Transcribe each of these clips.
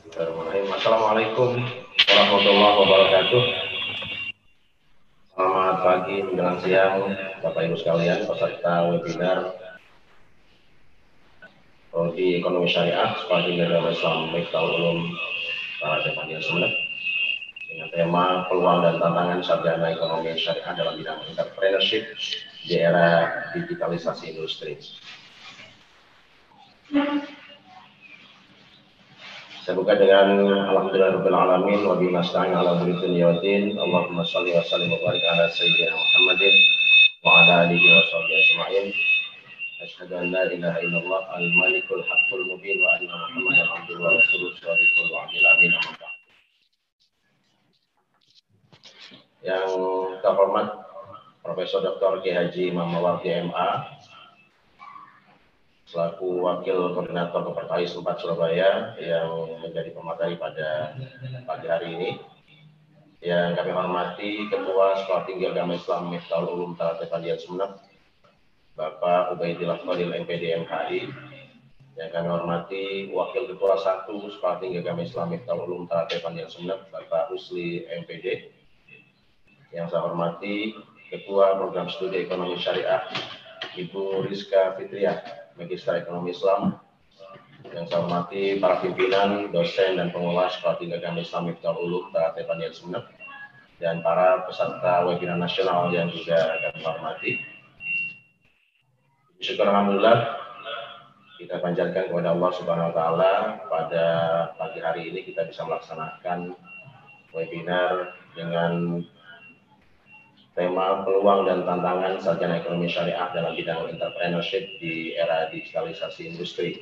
Bismillahirrahmanirrahim. Assalamualaikum warahmatullahi wabarakatuh. Selamat pagi menjelang siang Bapak Ibu sekalian, peserta webinar Prodi Ekonomi Syariah Sekolah Tinggi Agama Islam Miftahul Ulum Paradepandia Sumeneb dengan tema peluang dan tantangan sarjana ekonomi syariah dalam bidang entrepreneurship di era digitalisasi industri. Saya buka dengan alhamdulillahirabbil alamin wa bihi nasta'in ala umuri dunya waddin. Allahumma shalli wa sallim wa barik ala sayyidina Muhammadin wa ala alihi wa sahbihi ajma'in. Asyhadu an la ilaha illallah al-malikul haqqul mubin wa anna Muhammadan abduhu wa rasuluhu shadiqul wa'dil amin. Yang terhormat Profesor Dr. Kiai Haji Imam Mawardi MA selaku Wakil Koordinator Kepertais 4 Surabaya yang menjadi pemateri pada pagi hari ini. Yang kami hormati Ketua Sekolah Tinggi Agama Islam Miftahul Ulum Paradepandia Sumeneb, Bapak Ubaidillah Fadil MPD MHI. Yang kami hormati Wakil Ketua 1 Sekolah Tinggi Agama Islam Miftahul Ulum Paradepandia Sumeneb, Bapak Usli MPD. Yang saya hormati Ketua Program Studi Ekonomi Syariah Ibu Rizka Fitriah, Magister Ekonomi Islam. Yang saya hormati para pimpinan, dosen, dan pengelola Sekolah Tinggi Agama Islam Miftahul Ulum Paradepandia Sumeneb, dan para peserta webinar nasional yang juga kami hormati. Syukur alhamdulillah kita panjatkan kepada Allah Subhanahu wa taala pada pagi hari ini kita bisa melaksanakan webinar dengan tema peluang dan tantangan sarjana ekonomi syariah dalam bidang entrepreneurship di era digitalisasi industri.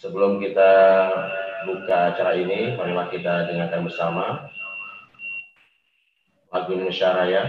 Sebelum kita buka acara ini, marilah kita dengarkan bersama lagu Indonesia Raya.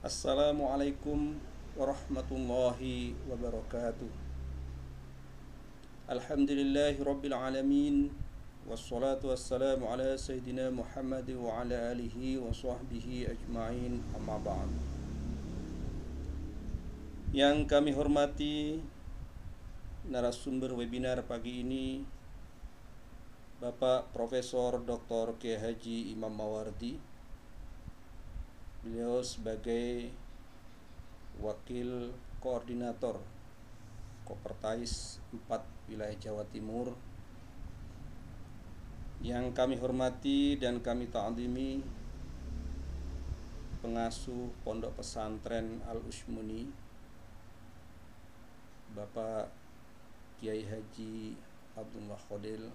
Assalamualaikum warahmatullahi wabarakatuh. Alhamdulillahi rabbil alamin, wassalatu wassalamu ala sayyidina Muhammad wa ala alihi wa sahbihi ajma'in, amma ba'd. Yang kami hormati narasumber webinar pagi ini, Bapak Profesor Dr. Kiai Haji Imam Mawardi. Beliau sebagai Wakil Koordinator Kopertais 4 Wilayah Jawa Timur. Yang kami hormati dan kami ta'zimi Pengasuh Pondok Pesantren Al-Utsmuni, Bapak Kiai Haji Abdullah Khodil,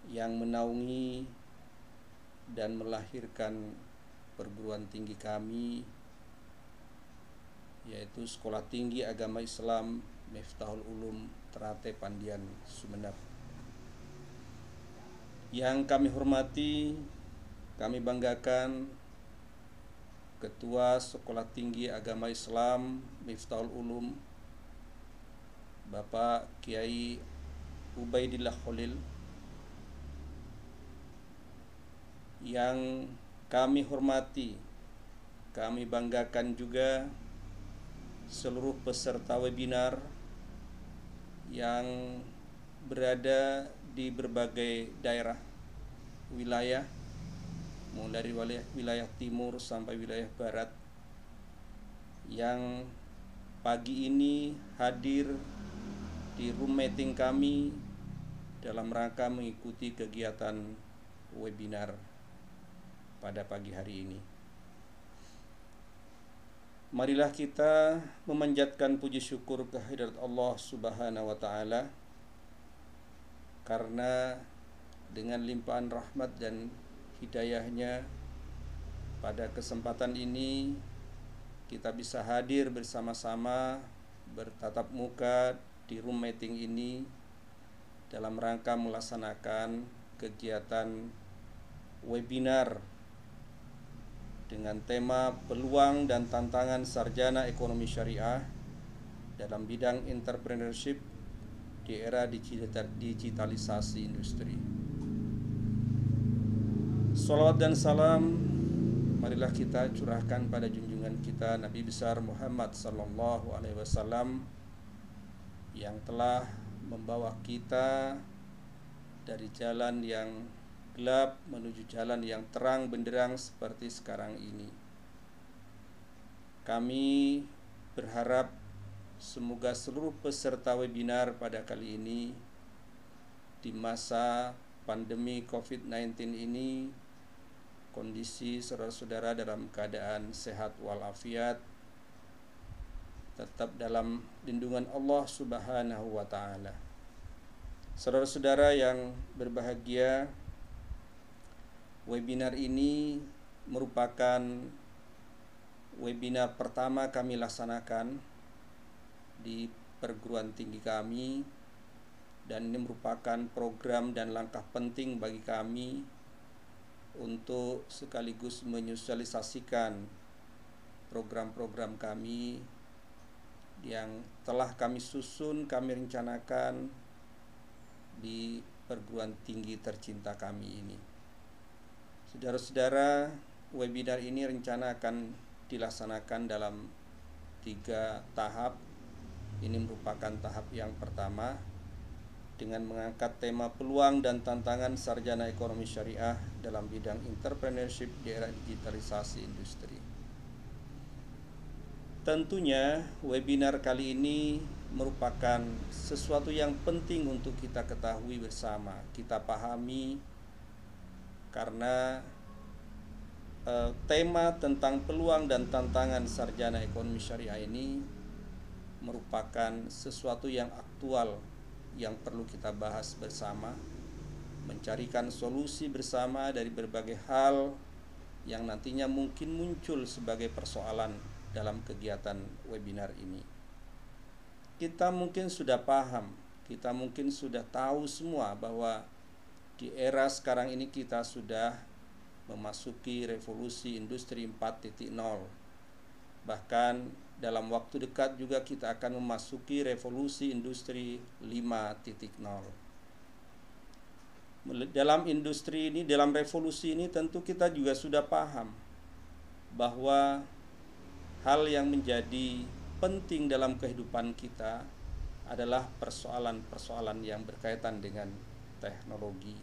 yang menaungi dan melahirkan perguruan tinggi kami, yaitu yaitu Sekolah Tinggi Agama Islam Miftahul Ulum Ternate Pandian, Sumeneb. Yang kami hormati, kami banggakan Ketua Sekolah Tinggi Agama Islam Miftahul Ulum Bapak Kiai Ubaidillah Khalil. Yang kami hormati, kami banggakan juga seluruh peserta webinar yang berada di berbagai daerah wilayah, mulai dari wilayah timur sampai wilayah barat, yang pagi ini hadir di room meeting kami dalam rangka mengikuti kegiatan webinar pada pagi hari ini. Marilah kita memanjatkan puji syukur kehadirat Allah Subhanahu wa Ta'ala, karena dengan limpahan rahmat dan hidayahnya pada kesempatan ini kita bisa hadir bersama-sama bertatap muka di room meeting ini dalam rangka melaksanakan kegiatan webinar dengan tema peluang dan tantangan sarjana ekonomi syariah dalam bidang entrepreneurship di era digitalisasi industri. Salawat dan salam marilah kita curahkan pada junjungan kita Nabi besar Muhammad sallallahu alaihi wasallam yang telah membawa kita dari jalan yang gelap menuju jalan yang terang benderang seperti sekarang ini. Kami berharap semoga seluruh peserta webinar pada kali ini di masa pandemi COVID-19 ini kondisi saudara-saudara dalam keadaan sehat walafiat, tetap dalam lindungan Allah Subhanahu wa Ta'ala. Saudara-saudara yang berbahagia, webinar ini merupakan webinar pertama kami laksanakan di perguruan tinggi kami, dan ini merupakan program dan langkah penting bagi kami untuk sekaligus menyosialisasikan program-program kami yang telah kami susun, kami rencanakan di perguruan tinggi tercinta kami ini. Saudara-saudara, webinar ini rencana akan dilaksanakan dalam 3 tahap. Ini merupakan tahap yang pertama dengan mengangkat tema peluang dan tantangan sarjana ekonomi syariah dalam bidang entrepreneurship di era digitalisasi industri. Tentunya webinar kali ini merupakan sesuatu yang penting untuk kita ketahui bersama, kita pahami, karena tema tentang peluang dan tantangan sarjana ekonomi syariah ini merupakan sesuatu yang aktual yang perlu kita bahas bersama, mencarikan solusi bersama dari berbagai hal yang nantinya mungkin muncul sebagai persoalan dalam kegiatan webinar ini. Kita mungkin sudah paham, kita mungkin sudah tahu semua bahwa di era sekarang ini kita sudah memasuki revolusi industri 4.0. Bahkan dalam waktu dekat juga kita akan memasuki revolusi industri 5.0. Dalam industri ini, dalam revolusi ini tentu kita juga sudah paham bahwa hal yang menjadi penting dalam kehidupan kita adalah persoalan-persoalan yang berkaitan dengan teknologi.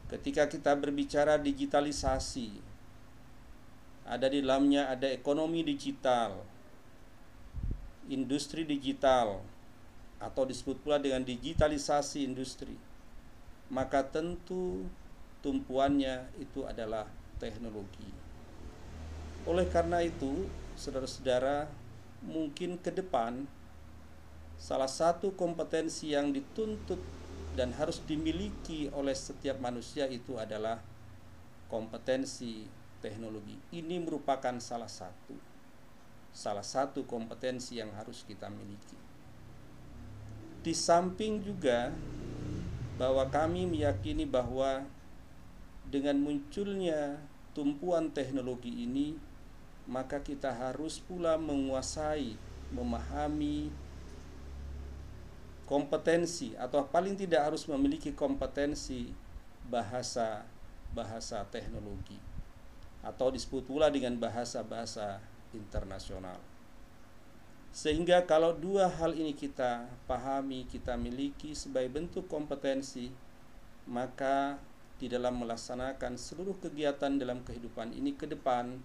Ketika kita berbicara digitalisasi, ada di dalamnya ada ekonomi digital, industri digital, atau disebut pula dengan digitalisasi industri. Maka tentu tumpuannya itu adalah teknologi. Oleh karena itu, saudara-saudara, mungkin ke depan salah satu kompetensi yang dituntut dan harus dimiliki oleh setiap manusia itu adalah kompetensi teknologi. Ini merupakan salah satu. salah satu kompetensi yang harus kita miliki. Di samping juga bahwa kami meyakini bahwa dengan munculnya tumpuan teknologi ini, maka kita harus pula menguasai, memahami kompetensi, atau paling tidak harus memiliki kompetensi bahasa teknologi, atau disebut pula dengan bahasa internasional. Sehingga kalau dua hal ini kita pahami, kita miliki sebagai bentuk kompetensi, maka di dalam melaksanakan seluruh kegiatan dalam kehidupan ini ke depan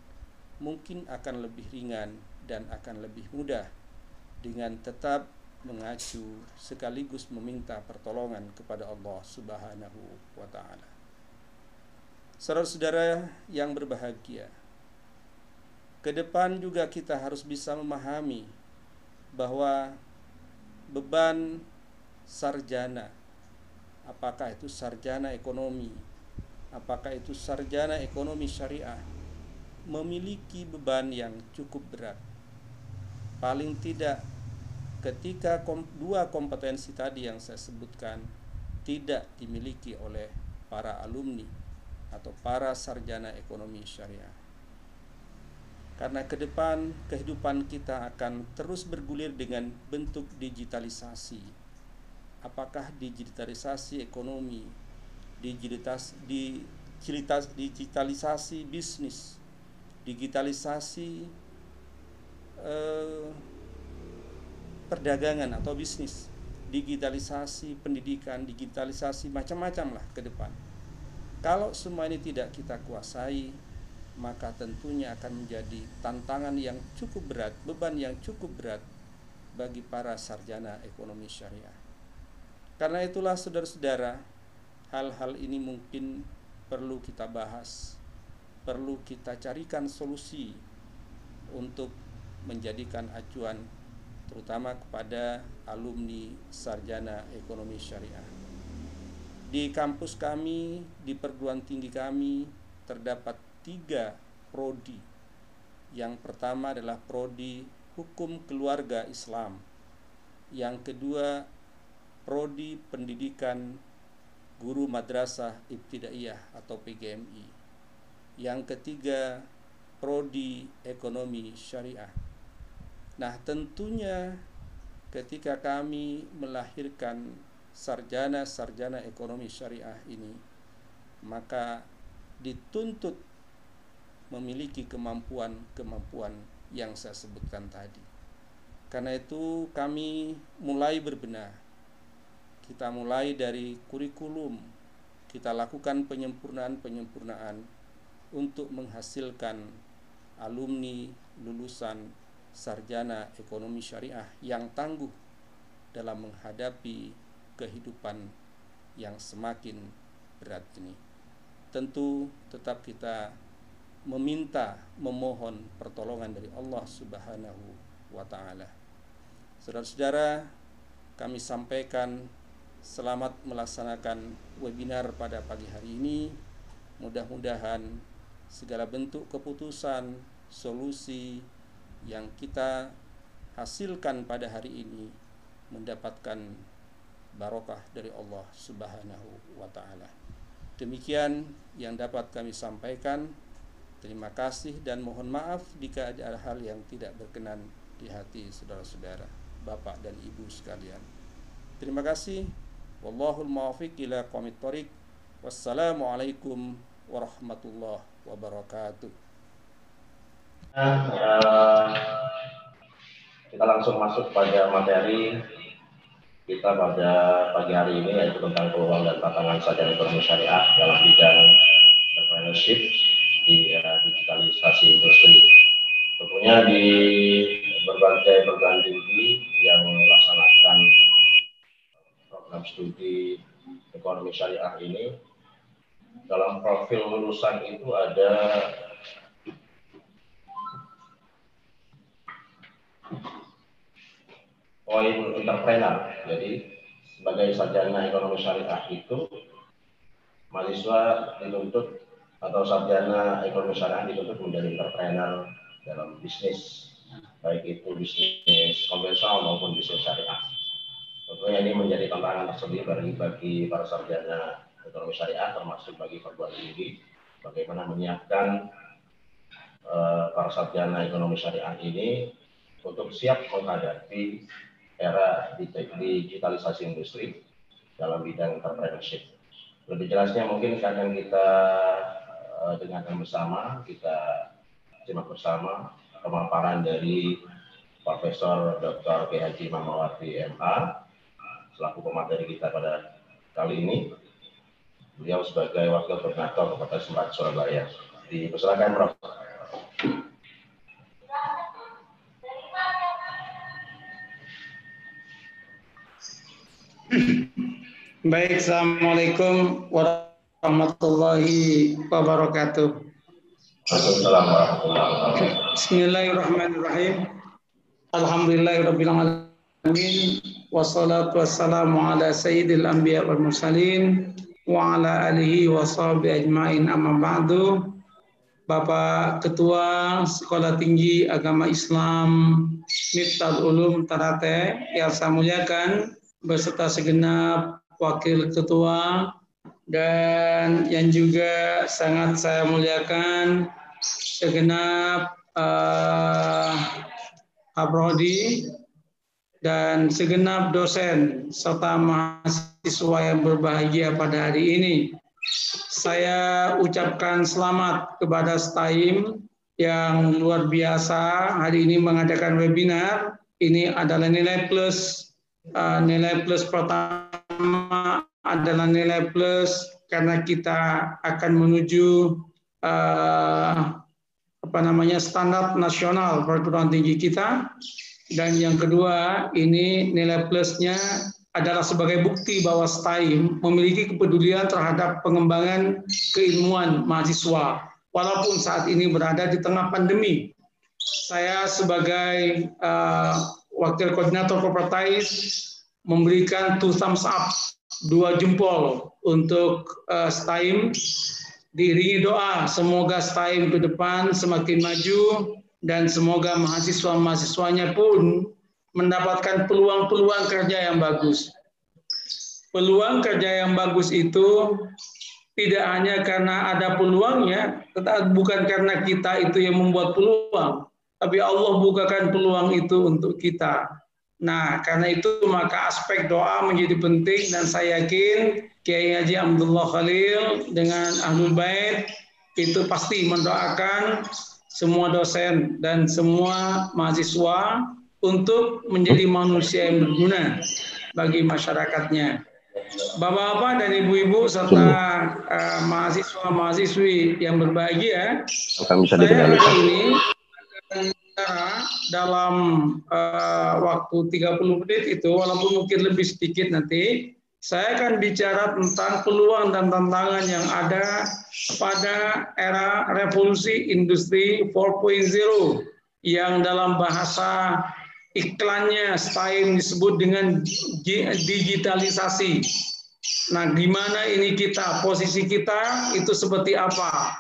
mungkin akan lebih ringan dan akan lebih mudah, dengan tetap mengacu sekaligus meminta pertolongan kepada Allah Subhanahu wa Ta'ala. Saudara-saudara yang berbahagia, ke depan juga kita harus bisa memahami bahwa beban sarjana, apakah itu sarjana ekonomi, apakah itu sarjana ekonomi syariah, memiliki beban yang cukup berat. Paling tidak ketika dua kompetensi tadi yang saya sebutkan tidak dimiliki oleh para alumni atau para sarjana ekonomi syariah. Karena ke depan kehidupan kita akan terus bergulir dengan bentuk digitalisasi. Apakah digitalisasi ekonomi, digitalisasi bisnis, digitalisasi perdagangan atau bisnis, digitalisasi pendidikan, digitalisasi macam-macam lah ke depan. Kalau semua ini tidak kita kuasai, maka tentunya akan menjadi tantangan yang cukup berat, beban yang cukup berat bagi para sarjana ekonomi syariah. Karena itulah saudara-saudara, hal-hal ini mungkin perlu kita bahas, perlu kita carikan solusi untuk menjadikan acuan terutama kepada alumni sarjana ekonomi syariah. Di kampus kami, di perguruan tinggi kami terdapat 3 prodi. Yang pertama adalah prodi Hukum Keluarga Islam. Yang kedua, prodi Pendidikan Guru Madrasah Ibtidaiyah atau PGMI. Yang ketiga, prodi Ekonomi Syariah. Nah, tentunya ketika kami melahirkan sarjana-sarjana ekonomi syariah ini, maka dituntut memiliki kemampuan yang saya sebutkan tadi. Karena itu kami mulai berbenah. Kita mulai dari kurikulum, kita lakukan penyempurnaan untuk menghasilkan alumni lulusan sarjana ekonomi syariah yang tangguh dalam menghadapi kehidupan yang semakin berat ini. Tentu tetap kita memohon pertolongan dari Allah Subhanahu wa Ta'ala. Saudara-saudara, kami sampaikan selamat melaksanakan webinar pada pagi hari ini. Mudah-mudahan segala bentuk keputusan, solusi yang kita hasilkan pada hari ini mendapatkan barokah dari Allah Subhanahu wa Ta'ala. Demikian yang dapat kami sampaikan. Terima kasih dan mohon maaf jika ada hal yang tidak berkenan di hati saudara-saudara, bapak dan ibu sekalian. Terima kasih. Wallahul muwaffiq ila aqwamit thoriq. Wassalamualaikum warahmatullahi wabarakatuh. Kita langsung masuk pada materi kita pada pagi hari ini, yaitu tentang peluang dan tantangan sarjana ekonomi syariah dalam bidang entrepreneurship di era digitalisasi industri. Tentunya di berbagai perguruan tinggi yang melaksanakan program studi ekonomi syariah ini, dalam profil lulusan itu ada poin entrepreneur. Jadi sebagai sarjana ekonomi syariah itu mahasiswa dituntut atau sarjana ekonomi syariah dituntut menjadi entrepreneur dalam bisnis. baik itu bisnis konvensional maupun bisnis syariah. Tentunya ini menjadi tantangan tersendiri bagi para sarjana ekonomi syariah, termasuk bagi perguruan tinggi, bagaimana menyiapkan para sarjana ekonomi syariah ini untuk siap menghadapi era digitalisasi industri dalam bidang entrepreneurship. Lebih jelasnya mungkin akan kita dengarkan bersama, kita simak bersama pemaparan dari Profesor Dr. K. Haji Mamawati MA selaku pemateri kita pada kali ini. Beliau sebagai Wakil Koordinator Kabupaten Semarang Surabaya. Dipersilakan, Prof. Baik, Assalamualaikum warahmatullahi wabarakatuh. Bismillahirrahmanirrahim. Alhamdulillahirabbil alamin. Wassalatu wassalamu ala sayyidil anbiya wal mursalin wa ala alihi wa sahbihi ajmain, amma ba'du. Bapak Ketua Sekolah Tinggi Agama Islam Miftahul Ulum Ternate yang saya muliakan, beserta segenap Wakil Ketua, dan yang juga sangat saya muliakan segenap Habrodi dan segenap dosen serta mahasiswa yang berbahagia pada hari ini. Saya ucapkan selamat kepada STAIM yang luar biasa hari ini mengadakan webinar. Ini adalah nilai plus. Nilai plus pertama adalah nilai plus karena kita akan menuju standar nasional perguruan tinggi kita. Dan yang kedua, ini nilai plusnya adalah sebagai bukti bahwa STAIM memiliki kepedulian terhadap pengembangan keilmuan mahasiswa walaupun saat ini berada di tengah pandemi. Saya sebagai Wakil Koordinator Kopertais memberikan 2 thumbs up, 2 jempol untuk STAIM. Diiringi doa semoga STAIM ke depan semakin maju dan semoga mahasiswa-mahasiswanya pun mendapatkan peluang-peluang kerja yang bagus. Peluang kerja yang bagus itu tidak hanya karena ada peluangnya, tetapi bukan karena kita itu yang membuat peluang, tapi Allah bukakan peluang itu untuk kita. Nah, karena itu maka aspek doa menjadi penting, dan saya yakin Kiai Haji Abdullah Khalil dengan Ahlul Bait itu pasti mendoakan semua dosen dan semua mahasiswa untuk menjadi manusia yang berguna bagi masyarakatnya. Bapak-bapak dan ibu-ibu serta mahasiswa-mahasiswi yang berbahagia, saya hari ini dalam waktu 30 menit itu, walaupun mungkin lebih sedikit nanti, saya akan bicara tentang peluang dan tantangan yang ada pada era revolusi industri 4.0 yang dalam bahasa iklannya STAIM disebut dengan digitalisasi. Nah, di mana ini kita, posisi kita itu seperti apa?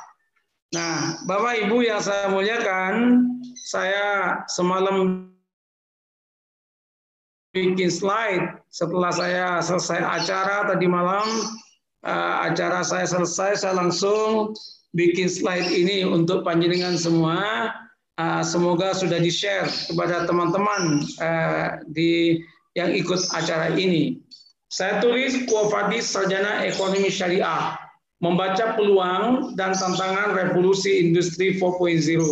Nah, Bapak Ibu yang saya muliakan, saya semalam bikin slide setelah saya selesai acara tadi malam. Acara saya selesai, saya langsung bikin slide ini untuk panjenengan semua. Semoga sudah di-share kepada teman-teman yang ikut acara ini. Saya tulis Kuafadis Sarjana Ekonomi Syariah, membaca peluang dan tantangan revolusi industri 4.0.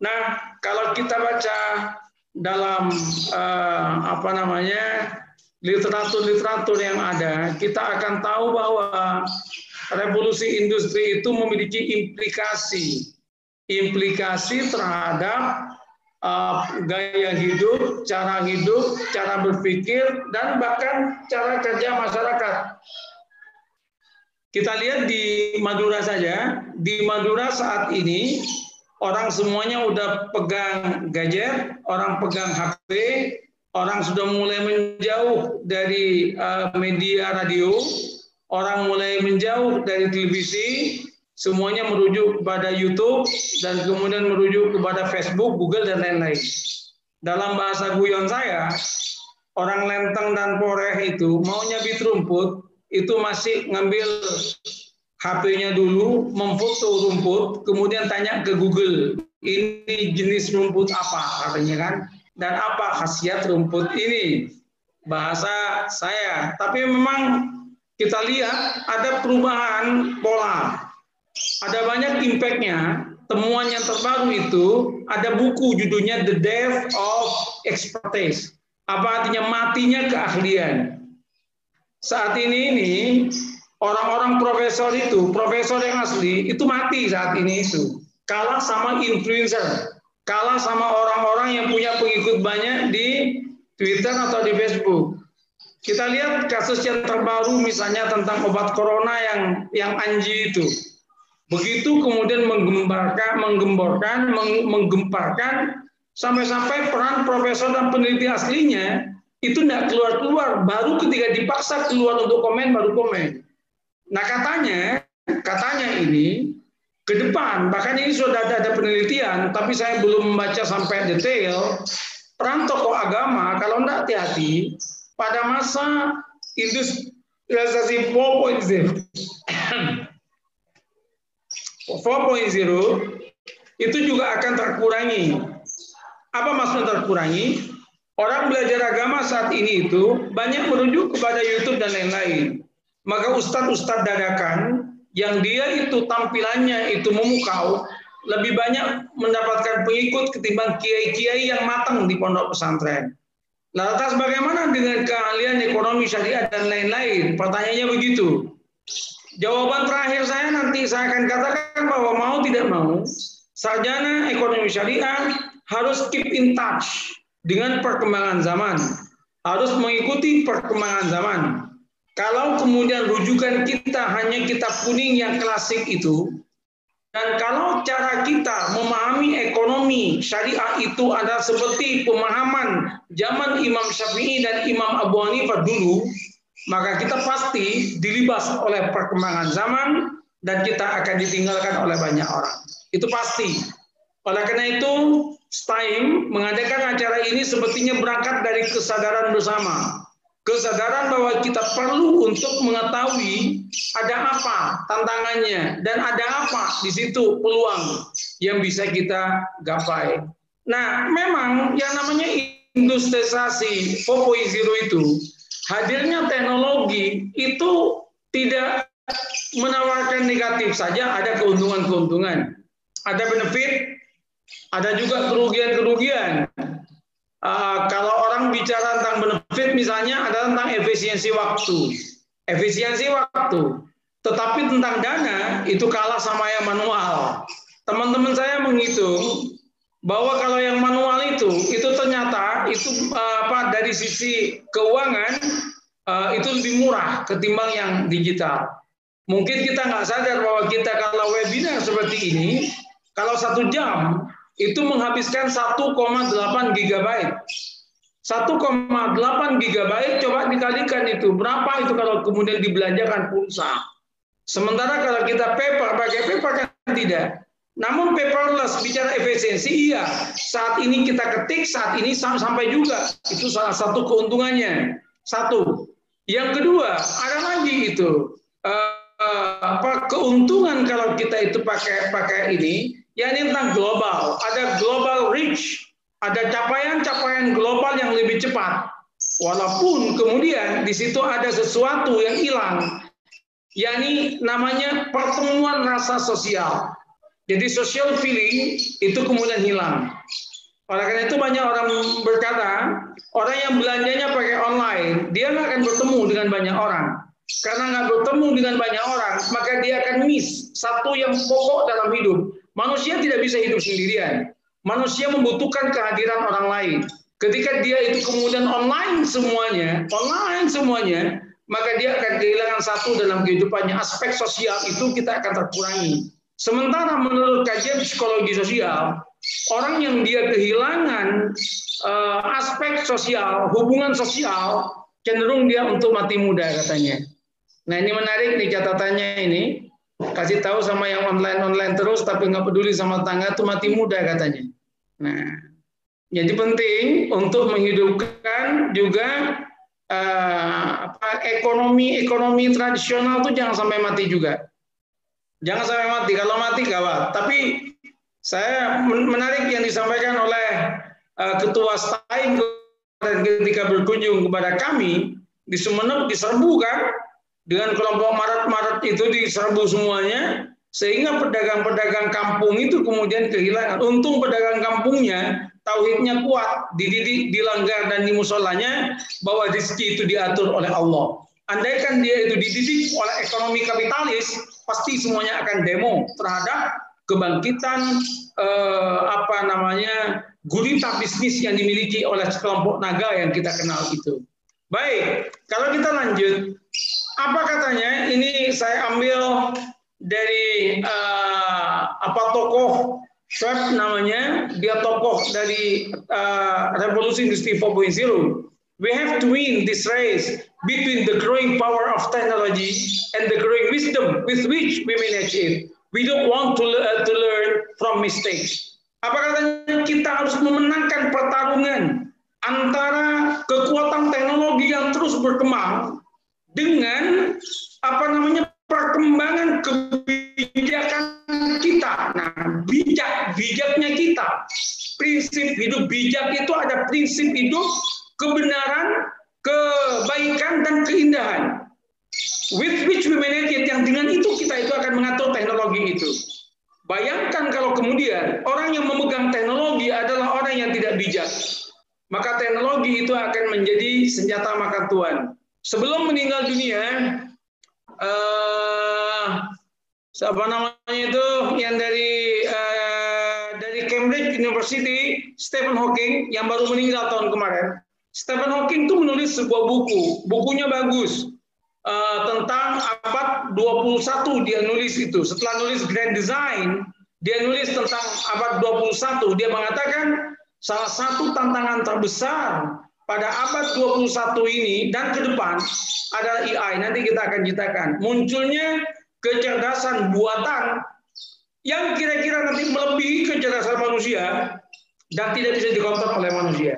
Nah, kalau kita baca dalam literatur yang ada, kita akan tahu bahwa revolusi industri itu memiliki implikasi terhadap gaya hidup, cara berpikir, dan bahkan cara kerja masyarakat. Kita lihat di Madura saja. Di Madura saat ini orang semuanya udah pegang gadget, orang pegang HP, orang sudah mulai menjauh dari media radio, orang mulai menjauh dari televisi, semuanya merujuk kepada YouTube dan kemudian merujuk kepada Facebook, Google, dan lain-lain. Dalam bahasa guyon saya, orang Lenteng dan Poreh itu mau nyabit rumput, itu masih ngambil HP-nya dulu, memfoto rumput, kemudian tanya ke Google, ini jenis rumput apa, katanya kan, dan apa khasiat rumput ini. Bahasa saya, tapi memang kita lihat ada perubahan pola. Ada banyak impact-nya. Temuan yang terbaru itu ada buku judulnya The Death of Expertise. Apa artinya? Matinya keahlian. Saat ini orang-orang profesor itu, profesor yang asli itu mati saat ini itu. Kalah sama influencer, kalah sama orang-orang yang punya pengikut banyak di Twitter atau di Facebook. Kita lihat kasus yang terbaru misalnya tentang obat corona yang Anji itu. Begitu kemudian menggemparkan sampai-sampai peran profesor dan peneliti aslinya itu tidak keluar-keluar, baru ketika dipaksa keluar untuk komen baru komen. Nah katanya ini ke depan, bahkan ini sudah ada penelitian, tapi saya belum membaca sampai detail, peran tokoh agama kalau tidak hati-hati pada masa industrialisasi 4.0 itu juga akan terkurangi. Apa maksudnya terkurangi? Orang belajar agama saat ini itu banyak merujuk kepada YouTube dan lain-lain. Maka ustadz-ustadz dadakan yang dia itu tampilannya itu memukau, lebih banyak mendapatkan pengikut ketimbang kiai-kiai yang matang di pondok pesantren. Lantas bagaimana dengan keahlian ekonomi syariah dan lain-lain? Pertanyaannya begitu. Jawaban terakhir saya nanti saya akan katakan bahwa mau tidak mau, sarjana ekonomi syariah harus keep in touch dengan perkembangan zaman, harus mengikuti perkembangan zaman. Kalau kemudian rujukan kita hanya kitab kuning yang klasik itu, dan kalau cara kita memahami ekonomi syariah itu adalah seperti pemahaman zaman Imam Syafi'i dan Imam Abu Hanifah dulu, maka kita pasti dilibas oleh perkembangan zaman dan kita akan ditinggalkan oleh banyak orang. Itu pasti. Oleh karena itu, STAIM mengadakan acara ini sepertinya berangkat dari kesadaran bersama. Kesadaran bahwa kita perlu untuk mengetahui ada apa tantangannya dan ada apa di situ peluang yang bisa kita gapai. Nah, memang yang namanya industrialisasi 4.0 itu, hadirnya teknologi itu tidak menawarkan negatif saja, ada keuntungan-keuntungan. Ada benefit, ada juga kerugian-kerugian. Kalau orang bicara tentang benefit misalnya ada tentang efisiensi waktu. Efisiensi waktu. Tetapi tentang dana itu kalah sama yang manual. Teman-teman saya menghitung bahwa kalau yang manual itu ternyata itu dari sisi keuangan itu lebih murah ketimbang yang digital. Mungkin kita nggak sadar bahwa kita kalau webinar seperti ini, kalau 1 jam itu menghabiskan 1,8 GB. 1,8 GB coba dikalikan itu. Berapa itu kalau kemudian dibelanjakan pulsa. Sementara kalau kita pakai paper kan tidak. Namun paperless bicara efisiensi, iya. Saat ini kita ketik, saat ini sampai juga. Itu salah satu keuntungannya. Satu. Yang kedua, ada lagi itu. Keuntungan kalau kita itu pakai ini, ya ini tentang global. Ada global reach, ada capaian-capaian global yang lebih cepat. Walaupun kemudian di situ ada sesuatu yang hilang, yakni namanya pertemuan rasa sosial. Jadi social feeling itu kemudian hilang. Oleh karena itu banyak orang berkata, orang yang belanjanya pakai online, dia nggak akan bertemu dengan banyak orang. Karena nggak bertemu dengan banyak orang, maka dia akan miss satu yang pokok dalam hidup. Manusia tidak bisa hidup sendirian. Manusia membutuhkan kehadiran orang lain. Ketika dia itu kemudian online semuanya, maka dia akan kehilangan satu dalam kehidupannya. Aspek sosial itu kita akan terkurangi. Sementara menurut kajian psikologi sosial, orang yang dia kehilangan aspek sosial, hubungan sosial, cenderung dia untuk mati muda katanya. Nah ini menarik nih catatannya ini. Kasih tahu sama yang online terus tapi nggak peduli sama tangga tuh mati muda katanya. Nah, jadi penting untuk menghidupkan juga ekonomi tradisional tuh jangan sampai mati juga. Jangan sampai mati. Kalau mati gawat. Tapi saya menarik yang disampaikan oleh Ketua STAIM ketika berkunjung kepada kami di Sumeneb, diserbu kan, dengan kelompok Maret itu diserbu semuanya, sehingga pedagang-pedagang kampung itu kemudian kehilangan. Untung pedagang kampungnya tauhidnya kuat, dididik, dilanggar dan di musolanya bahwa rezeki itu diatur oleh Allah. Andaikan dia itu dididik oleh ekonomi kapitalis, pasti semuanya akan demo terhadap kebangkitan gurita bisnis yang dimiliki oleh kelompok naga yang kita kenal itu. Baik, kalau kita lanjut, apa katanya? Ini saya ambil dari tokoh Schwab namanya, dia tokoh dari Revolusi Industri 4.0. We have to win this race between the growing power of technology and the growing wisdom with which we manage it. We don't want to learn from mistakes. Apa katanya? Kita harus memenangkan pertarungan antara kekuatan teknologi yang terus berkembang dengan perkembangan kebijakan kita. Nah, bijaknya kita. Prinsip hidup bijak itu ada prinsip hidup kebenaran, kebaikan dan keindahan. With which we manage it, yang dengan itu kita itu akan mengatur teknologi itu. Bayangkan kalau kemudian orang yang memegang teknologi adalah orang yang tidak bijak, maka teknologi itu akan menjadi senjata makan tuan. Sebelum meninggal dunia, siapa namanya itu yang dari Cambridge University, Stephen Hawking yang baru meninggal tahun kemarin. Stephen Hawking itu menulis sebuah buku, bukunya bagus, tentang abad 21 dia nulis itu. Setelah nulis Grand Design, dia nulis tentang abad 21. Dia mengatakan salah satu tantangan terbesar pada abad 21 ini dan ke depan adalah AI. Nanti kita akan ceritakan. Munculnya kecerdasan buatan yang kira-kira nanti melebihi kecerdasan manusia dan tidak bisa dikontrol oleh manusia.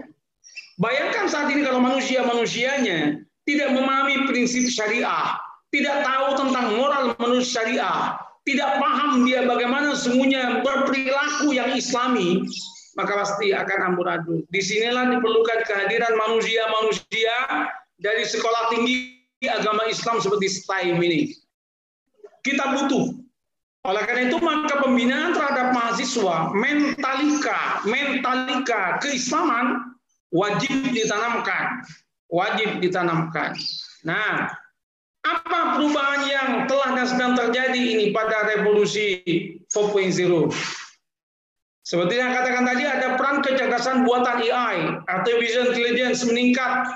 Bayangkan saat ini kalau manusianya tidak memahami prinsip syariah, tidak tahu tentang moral menurut syariah, tidak paham dia bagaimana semuanya berperilaku yang islami, maka pasti akan amburadul. Disinilah diperlukan kehadiran manusia-manusia dari sekolah tinggi agama Islam seperti STAIM ini. Kita butuh. Oleh karena itu maka pembinaan terhadap mahasiswa, mentalika keislaman wajib ditanamkan. Nah, apa perubahan yang telah dan sedang terjadi ini pada revolusi 4.0? Seperti yang katakan tadi, ada peran kecerdasan buatan AI, artificial intelligence meningkat,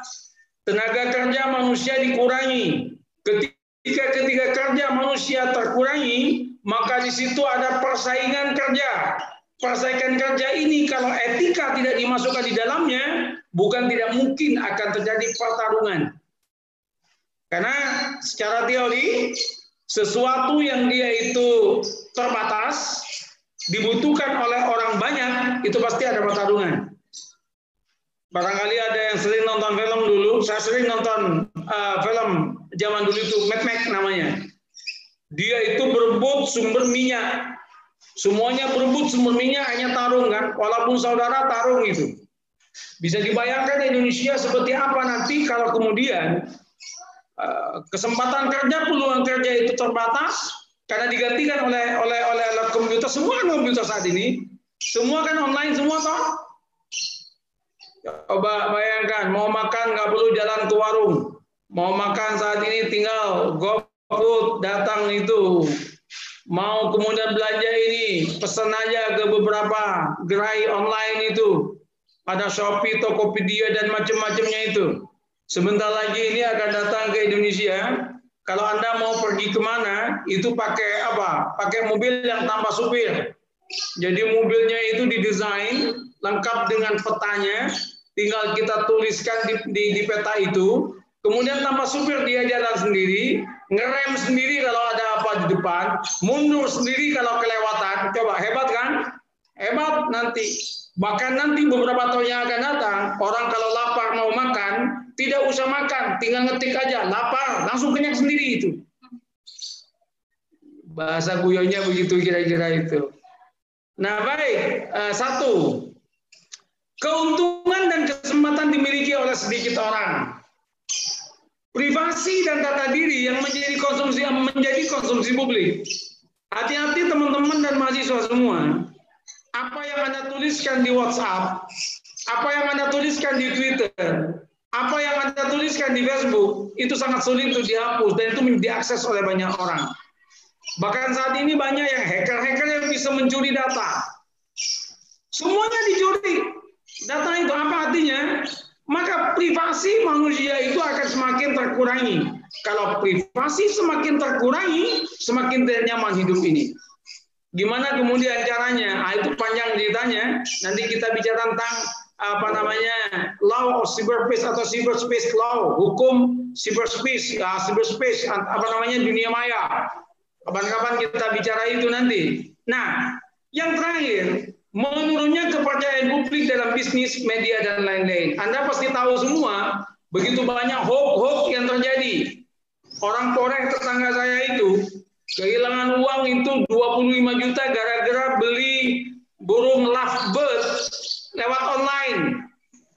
tenaga kerja manusia dikurangi. Ketika kerja manusia terkurangi, maka di situ ada persaingan kerja. Persaingan kerja ini kalau etika tidak dimasukkan di dalamnya, bukan tidak mungkin akan terjadi pertarungan. Karena secara teori, sesuatu yang dia itu terbatas, dibutuhkan oleh orang banyak, itu pasti ada pertarungan. Barangkali ada yang sering nonton film dulu, saya sering nonton film zaman dulu itu, Mad Max namanya. Dia itu berebut sumber minyak. Semuanya berebut sumber minyak, hanya tarung kan, walaupun saudara tarung itu. Bisa dibayangkan Indonesia seperti apa nanti kalau kemudian kesempatan kerja, peluang kerja itu terbatas karena digantikan oleh komputer. Semua komputer saat ini, semua kan online semua toh. Coba bayangkan, mau makan nggak perlu jalan ke warung, mau makan saat ini tinggal GoFood datang itu. Mau kemudian belanja ini, pesan aja ke beberapa gerai online itu. Ada Shopee, Tokopedia, dan macam-macamnya itu. Sebentar lagi ini akan datang ke Indonesia. Kalau Anda mau pergi kemana, itu pakai apa? Pakai mobil yang tanpa supir. Jadi mobilnya itu didesain, lengkap dengan petanya, tinggal kita tuliskan di peta itu. Kemudian tanpa supir dia jalan sendiri. ngerem sendiri kalau ada apa di depan, mundur sendiri kalau kelewatan. Coba, hebat kan? Hebat nanti. Bahkan nanti beberapa tahun yang akan datang, orang kalau lapar mau makan, tidak usah makan, tinggal ngetik aja, lapar, langsung kenyang sendiri itu. Bahasa guyonnya begitu kira-kira itu. Nah baik, satu, keuntungan dan kesempatan dimiliki oleh sedikit orang. Privasi dan data diri yang menjadi konsumsi publik. Hati-hati teman-teman dan mahasiswa semua. Apa yang Anda tuliskan di WhatsApp, apa yang Anda tuliskan di Twitter, apa yang Anda tuliskan di Facebook, itu sangat sulit untuk dihapus dan itu diakses oleh banyak orang. Bahkan saat ini banyak yang hacker-hacker yang bisa mencuri data. Semuanya dicuri. Data itu apa artinya? Maka privasi manusia itu akan semakin terkurangi. Kalau privasi semakin terkurangi, semakin tidak nyaman hidup ini. Gimana kemudian caranya? Itu panjang ceritanya. Nanti kita bicara tentang law of cyberspace atau cyberspace law, hukum cyberspace, dunia maya. Kapan-kapan kita bicara itu nanti. Nah, yang terakhir, menurunnya kepercayaan publik dalam bisnis, media, dan lain-lain. Anda pasti tahu semua, begitu banyak hoax yang terjadi. Orang-orang tetangga saya itu, kehilangan uang itu 25 juta gara-gara beli burung lovebird lewat online.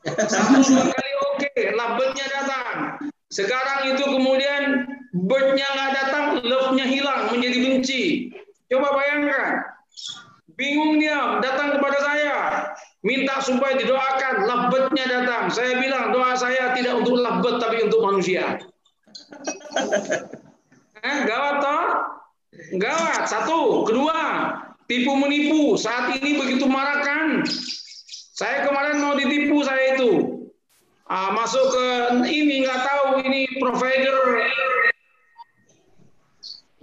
1-2 kali oke, lovebird-nya datang. Sekarang itu kemudian bird-nya nggak datang, love-nya hilang, menjadi benci. Coba bayangkan. Bingung dia, datang kepada saya, minta supaya didoakan, lovebird-nya datang. Saya bilang, doa saya tidak untuk lovebird, tapi untuk manusia. Gawat toh? Gawat. Satu. Kedua, tipu menipu. Saat ini begitu marah kan? Saya kemarin mau ditipu saya itu. Masuk ke ini, nggak tahu ini provider.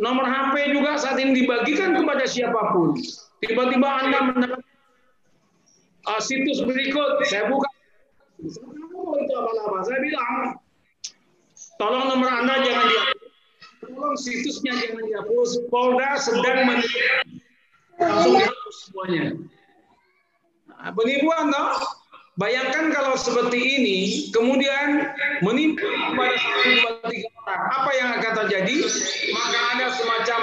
Nomor HP juga saat ini dibagikan kepada siapapun. Tiba-tiba Anda mendapat situs berikut, saya buka. Itu apa-apa. Saya bilang, tolong nomor Anda jangan dihapus. Tolong situsnya jangan dihapus. Polda sedang langsung dihapus semuanya. Nah, penipuan toh? Bayangkan kalau seperti ini, kemudian menipu kepada 1, 2, 3 orang. Apa yang akan terjadi? Maka ada semacam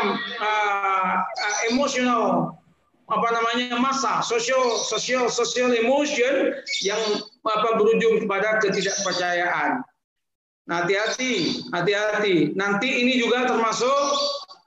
emosional, massa, social emotion yang berujung kepada ketidakpercayaan. Nah, hati-hati. Nanti ini juga termasuk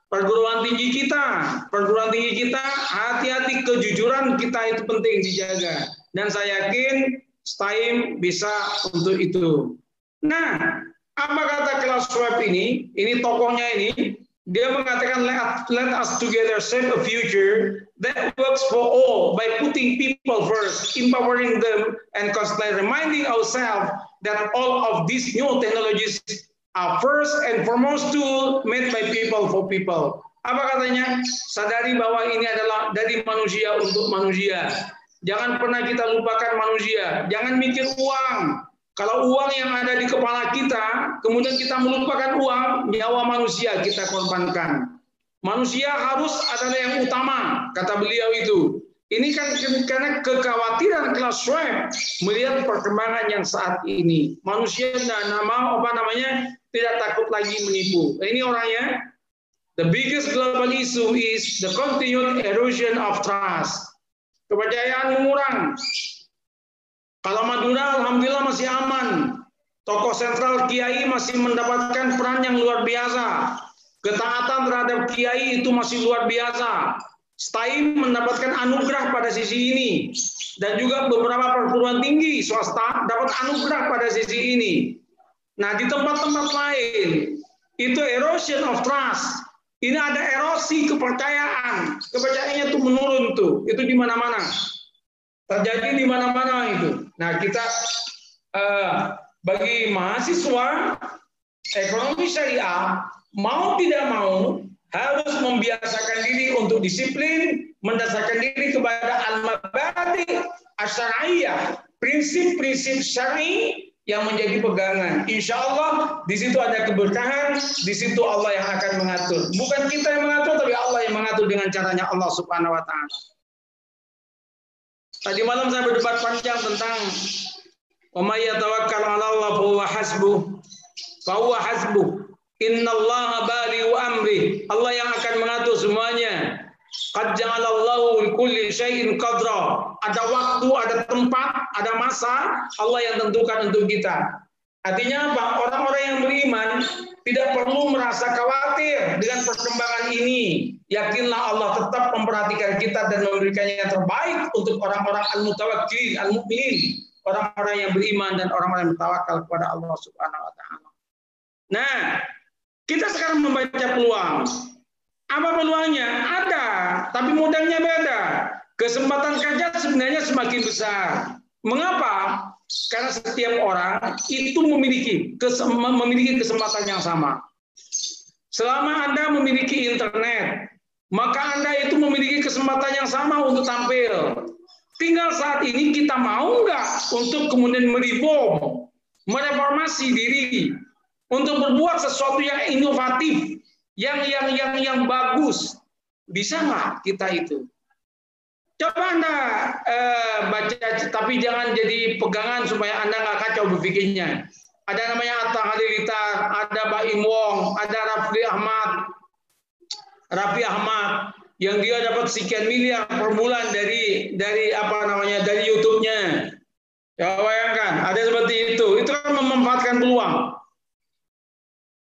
perguruan tinggi kita. Perguruan tinggi kita, hati-hati, kejujuran kita itu penting dijaga. Dan saya yakin STAIM bisa untuk itu. Nah, apa kata Klaus Schwab ini? Ini tokohnya ini. Dia mengatakan, let us together shape a future that works for all by putting people first, empowering them, and constantly reminding ourselves that all of these new technologies are first and foremost tool made by people for people. Apa katanya? Sadari bahwa ini adalah dari manusia untuk manusia. Jangan pernah kita lupakan manusia. Jangan mikir uang. Kalau uang yang ada di kepala kita, kemudian kita melupakan uang, nyawa manusia kita korbankan. Manusia harus adalah yang utama, kata beliau itu. Ini kan karena kekhawatiran Klaus Schwab melihat perkembangan yang saat ini. Manusia tidak takut lagi menipu. Ini orangnya. The biggest global issue is the continued erosion of trust. Kepercayaan mengurang. Kalau Madura, alhamdulillah masih aman. Tokoh sentral Kiai masih mendapatkan peran yang luar biasa. Ketaatan terhadap Kiai itu masih luar biasa. STAIM mendapatkan anugerah pada sisi ini. Dan juga beberapa perguruan tinggi swasta dapat anugerah pada sisi ini. Nah, di tempat-tempat lain, itu erosion of trust. Ini ada erosi kepercayaan. Kepercayaannya itu menurun tuh. Itu di mana-mana. Terjadi di mana-mana itu. Nah, kita bagi mahasiswa ekonomi syariah, mau tidak mau, harus membiasakan diri untuk disiplin, mendasarkan diri kepada al-mabadi' asy-syar'iyyah, prinsip-prinsip syar'i yang menjadi pegangan. Insya Allah di situ ada keberkahan, di situ Allah yang akan mengatur. Bukan kita yang mengatur, tapi Allah yang mengatur dengan caranya Allah Subhanahu wa Ta'ala. Tadi malam saya berdebat panjang tentang wa may yatawakkal 'ala Allah fa huwa hasbuh. Fa huwa hasbuh. Innallaha balighu amri. Allah yang akan mengatur semuanya. Qad ja'alallahu likulli syai'in qadra. Ada waktu, ada tempat, ada masa Allah yang tentukan untuk kita. Artinya apa? Orang-orang yang beriman tidak perlu merasa khawatir dengan perkembangan ini. Yakinlah Allah tetap memperhatikan kita dan memberikan yang terbaik untuk orang-orang al-mutawakkilin, al-mu'minin, orang-orang yang beriman dan orang-orang yang bertawakal kepada Allah Subhanahu wa Ta'ala. Nah, kita sekarang membaca peluang. Apa peluangnya? Ada, tapi modalnya beda. Kesempatan kerja sebenarnya semakin besar. Mengapa? Karena setiap orang itu memiliki kesempatan yang sama. Selama Anda memiliki internet, maka Anda itu memiliki kesempatan yang sama untuk tampil. Tinggal saat ini kita mau nggak untuk kemudian mereform, mereformasi diri, untuk berbuat sesuatu yang inovatif, yang bagus. Bisa nggak kita itu? Coba Anda baca, tapi jangan jadi pegangan supaya Anda nggak kacau berpikirnya. Ada namanya Atta Halilintar, ada Baim Wong, ada Raffi Ahmad, yang dia dapat sekian miliar per bulan dari YouTube-nya. Ya bayangkan, ada seperti itu. Itu kan memanfaatkan peluang.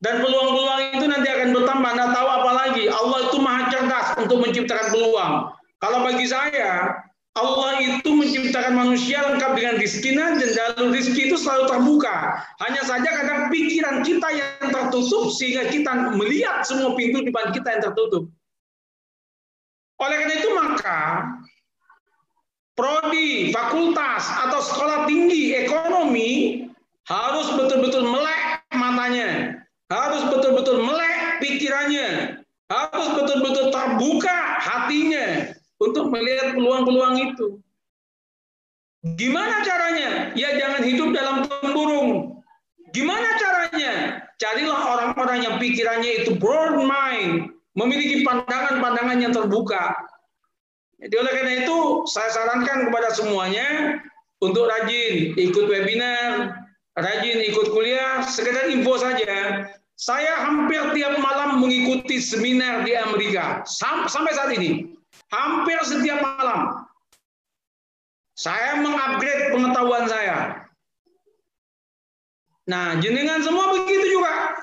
Dan peluang-peluang itu nanti akan bertambah. Anda tahu apa lagi? Allah itu maha cerdas untuk menciptakan peluang. Kalau bagi saya, Allah itu menciptakan manusia lengkap dengan rizkinya, dan jalur rizki itu selalu terbuka. Hanya saja kadang pikiran kita yang tertutup sehingga kita melihat semua pintu di depan kita yang tertutup. Oleh karena itu maka prodi, fakultas atau sekolah tinggi ekonomi harus betul-betul melek matanya, harus betul-betul melek pikirannya, harus betul-betul terbuka hatinya untuk melihat peluang-peluang itu. Gimana caranya? Ya jangan hidup dalam temburung. Gimana caranya? Carilah orang-orang yang pikirannya itu broad mind, memiliki pandangan-pandangan yang terbuka. Jadi oleh karena itu saya sarankan kepada semuanya untuk rajin ikut webinar, rajin ikut kuliah. Sekedar info saja, saya hampir tiap malam mengikuti seminar di Amerika sampai saat ini. Hampir setiap malam saya mengupgrade pengetahuan saya. Nah, jenengan semua begitu juga.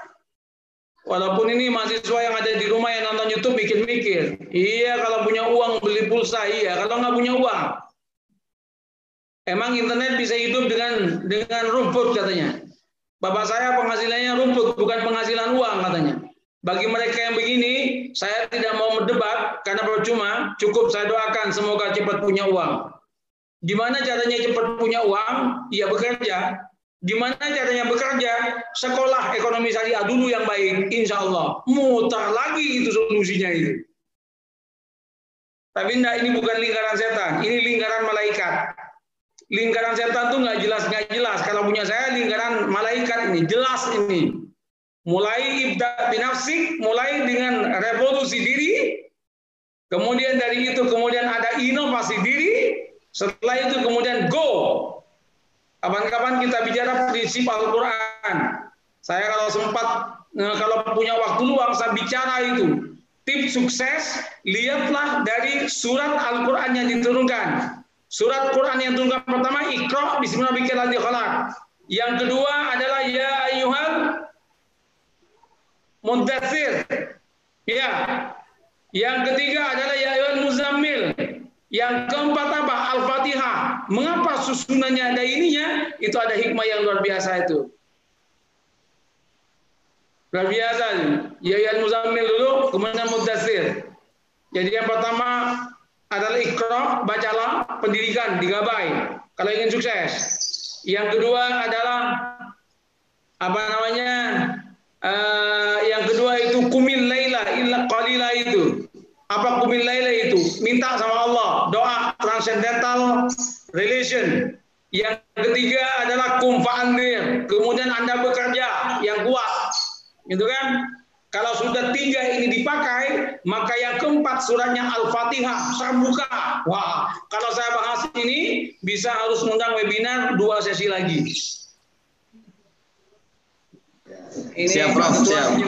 Walaupun ini mahasiswa yang ada di rumah yang nonton YouTube mikir-mikir. Iya, kalau punya uang beli pulsa, iya. Kalau nggak punya uang, emang internet bisa hidup dengan rumput katanya. Bapak saya penghasilannya rumput, bukan penghasilan uang katanya. Bagi mereka yang begini, saya tidak mau berdebat karena percuma. Cukup saya doakan semoga cepat punya uang. Gimana caranya cepat punya uang? Ya bekerja. Gimana caranya bekerja? Sekolah ekonomi syariah dulu yang baik, insya Allah. Mutar lagi itu solusinya itu. Tapi enggak, ini bukan lingkaran setan, ini lingkaran malaikat. Lingkaran setan tuh nggak jelas. Kalau punya saya lingkaran malaikat ini, jelas ini. Mulai ibda binafsik, mulai dengan revolusi diri, kemudian dari itu kemudian ada inovasi diri, setelah itu kemudian go. Kapan-kapan kita bicara prinsip Al-Quran. Saya kalau sempat, kalau punya waktu luang, saya bicara itu. Tips sukses, lihatlah dari surat Al-Quran yang diturunkan. Surat Quran yang diturunkan pertama, Iqra bismi rabbikal ladzi khalaq. Yang kedua adalah ya ayyuhal mudaththir. Ya. Yang ketiga adalah ya ayyuhal muzammil. Yang keempat apa? Al-Fatihah. Mengapa susunannya ada ininya? Itu ada hikmah yang luar biasa itu. Luar biasa. Ya ayyuhal muzammil dulu, kemudian mudaththir. Jadi yang pertama adalah Iqra, bacalah, pendidikan, digabai kalau ingin sukses. Yang kedua adalah apa namanya? Yang kedua itu kumil laila illa qalila itu. Apa kumil laila itu? Minta sama Allah, doa transcendental relation. Yang ketiga adalah kum fa'andir. Kemudian Anda bekerja yang kuat. Gitu kan? Kalau sudah 3 ini dipakai, maka yang keempat suratnya Al-Fatihah terbuka. Wah, kalau saya bahas ini bisa harus mengundang webinar 2 sesi lagi. Ini siap Prof, siap.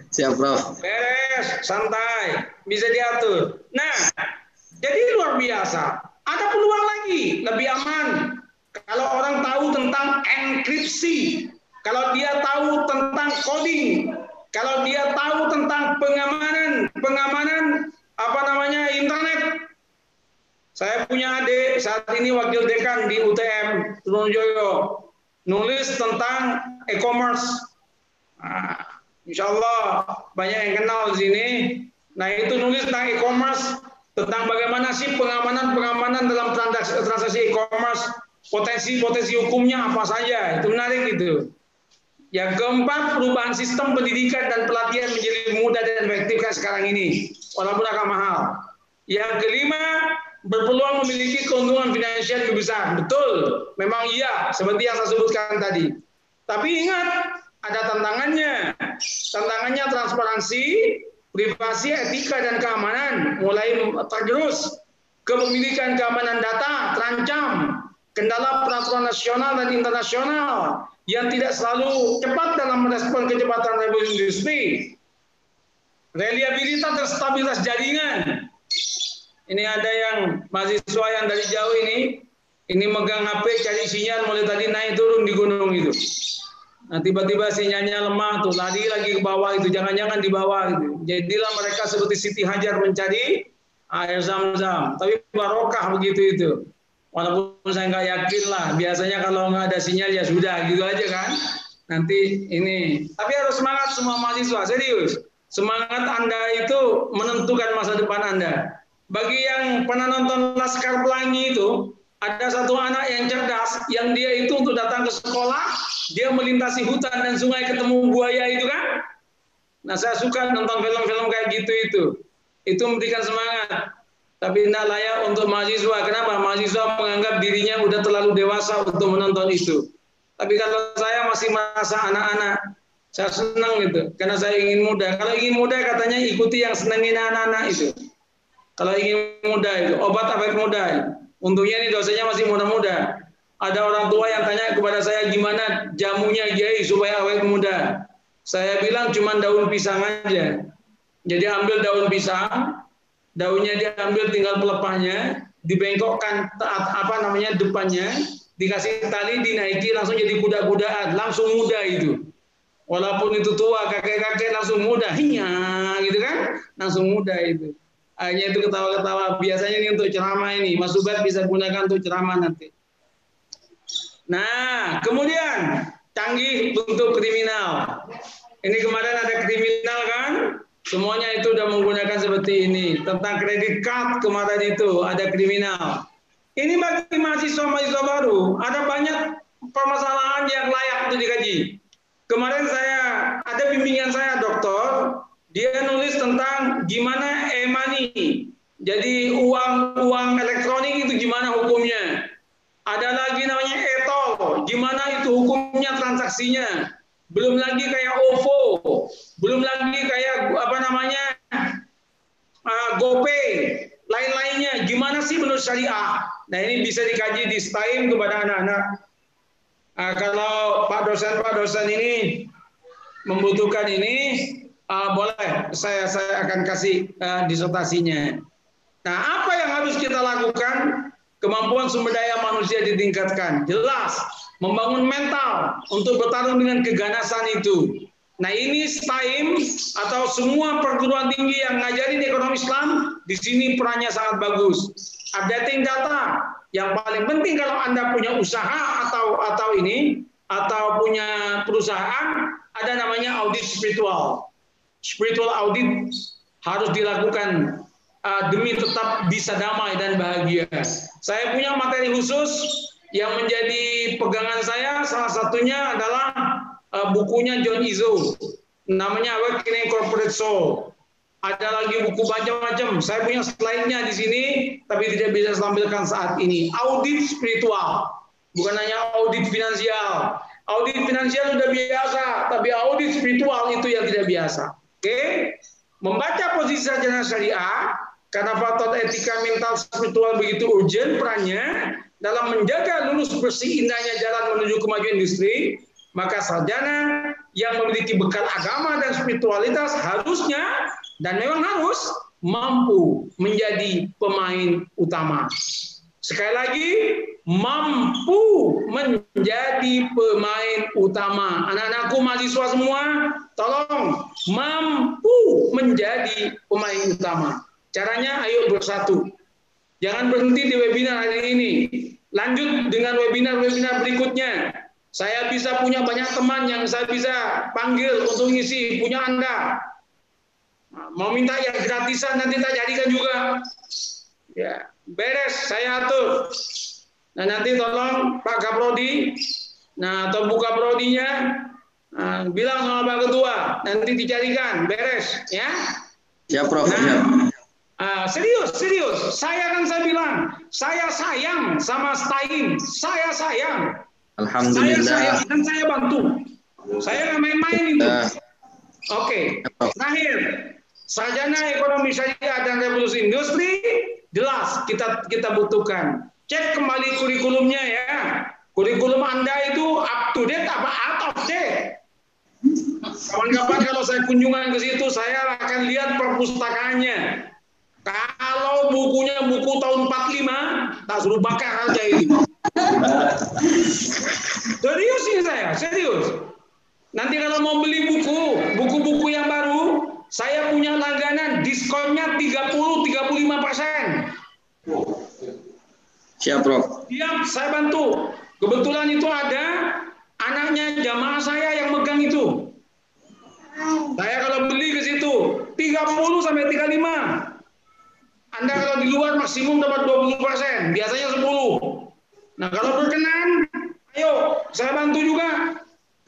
Siap Prof. Beres, santai, bisa diatur. Nah, jadi luar biasa. Ada peluang lagi, lebih aman. Kalau orang tahu tentang enkripsi, kalau dia tahu tentang coding, kalau dia tahu tentang pengamanan internet. Saya punya adik saat ini wakil dekan di UTM Trunojoyo, nulis tentang e-commerce. Nah, insya Allah banyak yang kenal di sini. Nah, itu nulis tentang e-commerce, tentang bagaimana sih pengamanan dalam transaksi e-commerce, potensi hukumnya apa saja. Itu menarik gitu. Yang keempat, perubahan sistem pendidikan dan pelatihan menjadi mudah dan efektif kan sekarang ini, walaupun agak mahal. Yang kelima, berpeluang memiliki keuntungan finansial lebih besar. Betul, memang iya, seperti yang saya sebutkan tadi. Tapi ingat, ada tantangannya. Tantangannya transparansi, privasi, etika, dan keamanan mulai tergerus. Kepemilikan keamanan data terancam. Kendala peraturan nasional dan internasional yang tidak selalu cepat dalam merespon kecepatan revolusi industri. Reliabilitas dan stabilitas jaringan. Ini ada yang mahasiswa yang dari jauh ini megang HP cari sinyal mulai tadi naik turun di gunung itu. Nah, tiba-tiba sinyalnya lemah tuh, lari lagi ke bawah itu, jangan-jangan di bawah gitu. Jadilah mereka seperti Siti Hajar mencari air Zam-Zam, tapi barokah begitu itu. Walaupun saya nggak yakin lah, biasanya kalau nggak ada sinyal ya sudah gitu aja kan. Nanti ini, tapi harus semangat semua mahasiswa, serius. Semangat Anda itu menentukan masa depan Anda. Bagi yang pernah nonton Laskar Pelangi itu, ada satu anak yang cerdas, yang dia itu untuk datang ke sekolah, dia melintasi hutan dan sungai ketemu buaya itu kan. Nah, saya suka nonton film-film kayak gitu itu. Itu memberikan semangat. Tapi tidak layak untuk mahasiswa. Kenapa? Mahasiswa menganggap dirinya udah terlalu dewasa untuk menonton itu. Tapi kalau saya masih merasa anak-anak, saya senang gitu. Karena saya ingin muda. Kalau ingin muda katanya ikuti yang senengin anak-anak itu. Kalau ingin muda itu, obat awet muda. Untungnya ini dosanya masih muda-muda. Ada orang tua yang tanya kepada saya gimana jamunya Kiai supaya awet muda. Saya bilang cuma daun pisang aja. Jadi ambil daun pisang, daunnya diambil tinggal pelepahnya, dibengkokkan depannya, dikasih tali, dinaiki langsung jadi kuda-kudaan, langsung muda itu. Walaupun itu tua, kakek-kakek langsung muda, gitu kan, langsung muda itu. Akhirnya itu ketawa-ketawa. Biasanya ini untuk ceramah ini, Mas Ubat bisa gunakan untuk ceramah nanti. Nah, kemudian canggih bentuk kriminal. Ini kemarin ada kriminal kan? Semuanya itu sudah menggunakan seperti ini. Tentang kredit card kemarin itu ada kriminal. Ini bagi mahasiswa-mahasiswa baru, ada banyak permasalahan yang layak untuk dikaji. Kemarin ada bimbingan saya dokter, dia nulis tentang gimana e-money. Jadi uang elektronik itu gimana hukumnya. Ada lagi namanya e-tol, gimana itu hukumnya transaksinya. Belum lagi kayak OVO, belum lagi kayak GoPay, lain-lainnya. Gimana sih menurut syariah? Nah, ini bisa dikaji di STAIM kepada anak-anak. Kalau Pak dosen ini membutuhkan ini, boleh saya akan kasih disertasinya. Nah, apa yang harus kita lakukan? Kemampuan sumber daya manusia ditingkatkan. Jelas, membangun mental untuk bertarung dengan keganasan itu. Nah, ini STAIM atau semua perguruan tinggi yang ngajarin ekonomi Islam, di sini perannya sangat bagus. Updating data, yang paling penting kalau Anda punya usaha atau punya perusahaan, ada namanya audit spiritual. Spiritual audit harus dilakukan demi tetap bisa damai dan bahagia. Saya punya materi khusus yang menjadi pegangan saya, salah satunya adalah bukunya John Izzo, namanya Awakening Corporate Soul. Ada lagi buku macam-macam. Saya punya slide-nya di sini, tapi tidak bisa saya tampilkan saat ini. Audit spiritual, bukan hanya audit finansial. Audit finansial sudah biasa, tapi audit spiritual itu yang tidak biasa. Oke? Membaca posisi sarjana syariah, karena faktor etika mental spiritual begitu urgent perannya dalam menjaga lurus bersih indahnya jalan menuju kemajuan industri, maka sarjana yang memiliki bekal agama dan spiritualitas harusnya dan memang harus mampu menjadi pemain utama. Sekali lagi, mampu menjadi pemain utama. Anak-anakku mahasiswa semua, tolong mampu menjadi pemain utama. Caranya ayo bersatu. Jangan berhenti di webinar hari ini. Lanjut dengan webinar-webinar berikutnya. Saya bisa punya banyak teman yang saya bisa panggil untuk ngisi, punya Anda. Mau minta yang gratisan nanti tak jadikan juga. Ya, beres, saya atur. Nah, nanti tolong Pak Kaprodi, nah atau Bu Kaprodinya, bilang sama Pak Ketua, nanti dicarikan, beres, ya. Ya, Prof. Nah, serius. Saya bilang, saya sayang sama STAIN, saya sayang. Alhamdulillah. Saya sayang dan saya bantu. Saya nggak main-main itu. Oke, terakhir, sarjana ekonomi syariah dan revolusi industri, jelas kita butuhkan. Cek kembali kurikulumnya ya. Kurikulum Anda itu up to date apa out of date? Kawan-kawan kalau saya kunjungan ke situ, saya akan lihat perpustakaannya. Kalau bukunya buku tahun 45, tak suruh bakar aja itu. Serius ini saya, serius. Nanti kalau mau beli buku-buku yang baru, saya punya langganan, diskonnya 30-35%. Siap, Prof. Siap, saya bantu. Kebetulan itu ada anaknya jamaah saya yang megang itu. Saya kalau beli ke situ 30-35. Anda kalau di luar maksimum dapat 20%, biasanya 10. Nah, kalau berkenan, ayo saya bantu juga.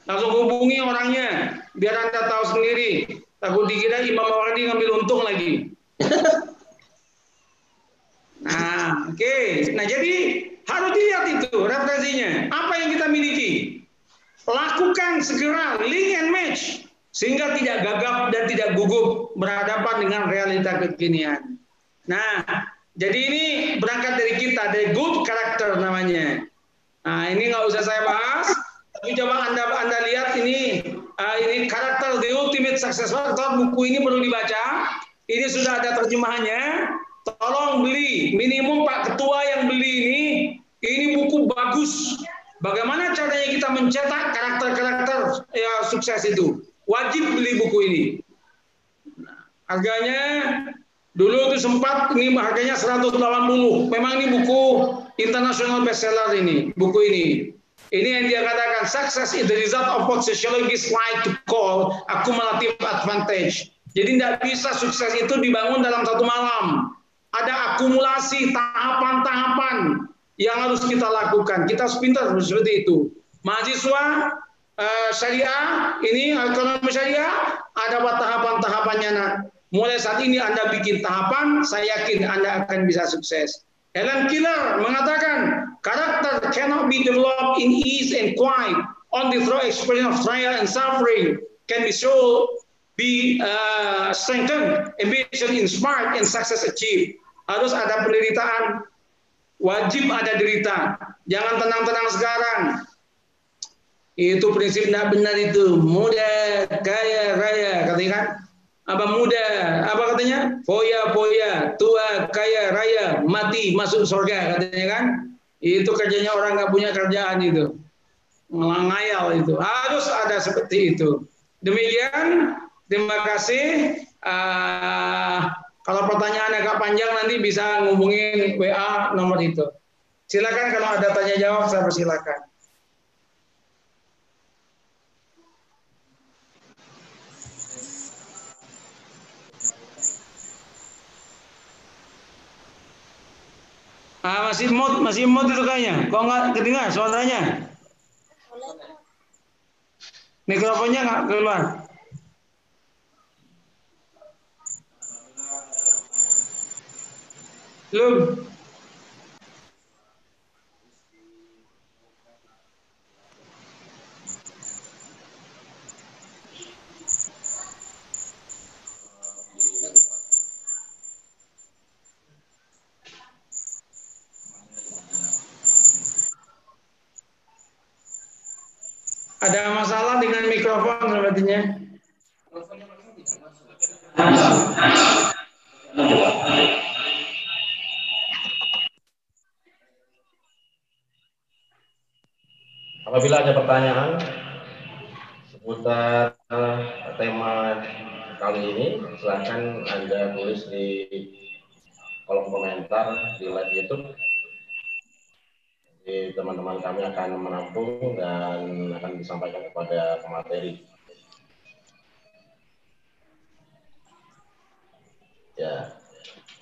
Langsung hubungi orangnya, biar Anda tahu sendiri. Takut dikira Imam Mawardi ngambil untung lagi. Nah, oke. Nah, jadi harus dilihat itu referensinya. Apa yang kita miliki? Lakukan segera link and match sehingga tidak gagap dan tidak gugup berhadapan dengan realita kekinian. Nah, jadi ini berangkat dari kita, dari good character namanya. Nah, ini nggak usah saya bahas, tapi coba Anda lihat ini karakter The Ultimate Success Factor, buku ini perlu dibaca. Ini sudah ada terjemahannya. Tolong beli, minimum Pak Ketua yang beli ini buku bagus. Bagaimana caranya kita mencetak karakter-karakter sukses itu? Wajib beli buku ini. Nah, harganya dulu itu sempat ini harganya 180. Memang ini buku international bestseller ini, buku ini. Ini yang dia katakan, success is the result of what sociologists like to call accumulative advantage. Jadi tidak bisa sukses itu dibangun dalam satu malam. Ada akumulasi tahapan-tahapan yang harus kita lakukan. Kita harus pintar seperti itu. Mahasiswa syariah, ini ekonomi syariah, ada tahapan-tahapannya. Nah, mulai saat ini Anda bikin tahapan, saya yakin Anda akan bisa sukses. Helen Keller mengatakan, karakter cannot be developed in ease and quiet. Only through experience of trial and suffering can be strengthened, ambition inspired, and success achieved. Harus ada penderitaan, wajib ada derita. Jangan tenang-tenang sekarang. Itu prinsip tidak benar itu. Muda, kaya, raya, katanya kan? Apa muda, apa katanya? Foya-foya, tua, kaya, raya, mati, masuk surga, katanya kan? Itu kerjanya orang nggak punya kerjaan itu. Ngayal itu. Harus ada seperti itu. Demikian, terima kasih. Kalau pertanyaan agak panjang nanti bisa ngubungin WA nomor itu. Silakan kalau ada tanya jawab, saya persilakan. Masih mute itu kayaknya. Kok nggak kedengar suaranya? Mikrofonnya nggak keluar. Belum. Ada masalah dengan mikrofon sepertinya. Apabila ada pertanyaan seputar tema kali ini, silahkan Anda tulis di kolom komentar di live YouTube. Jadi teman-teman kami akan menampung dan akan disampaikan kepada pemateri. Ya,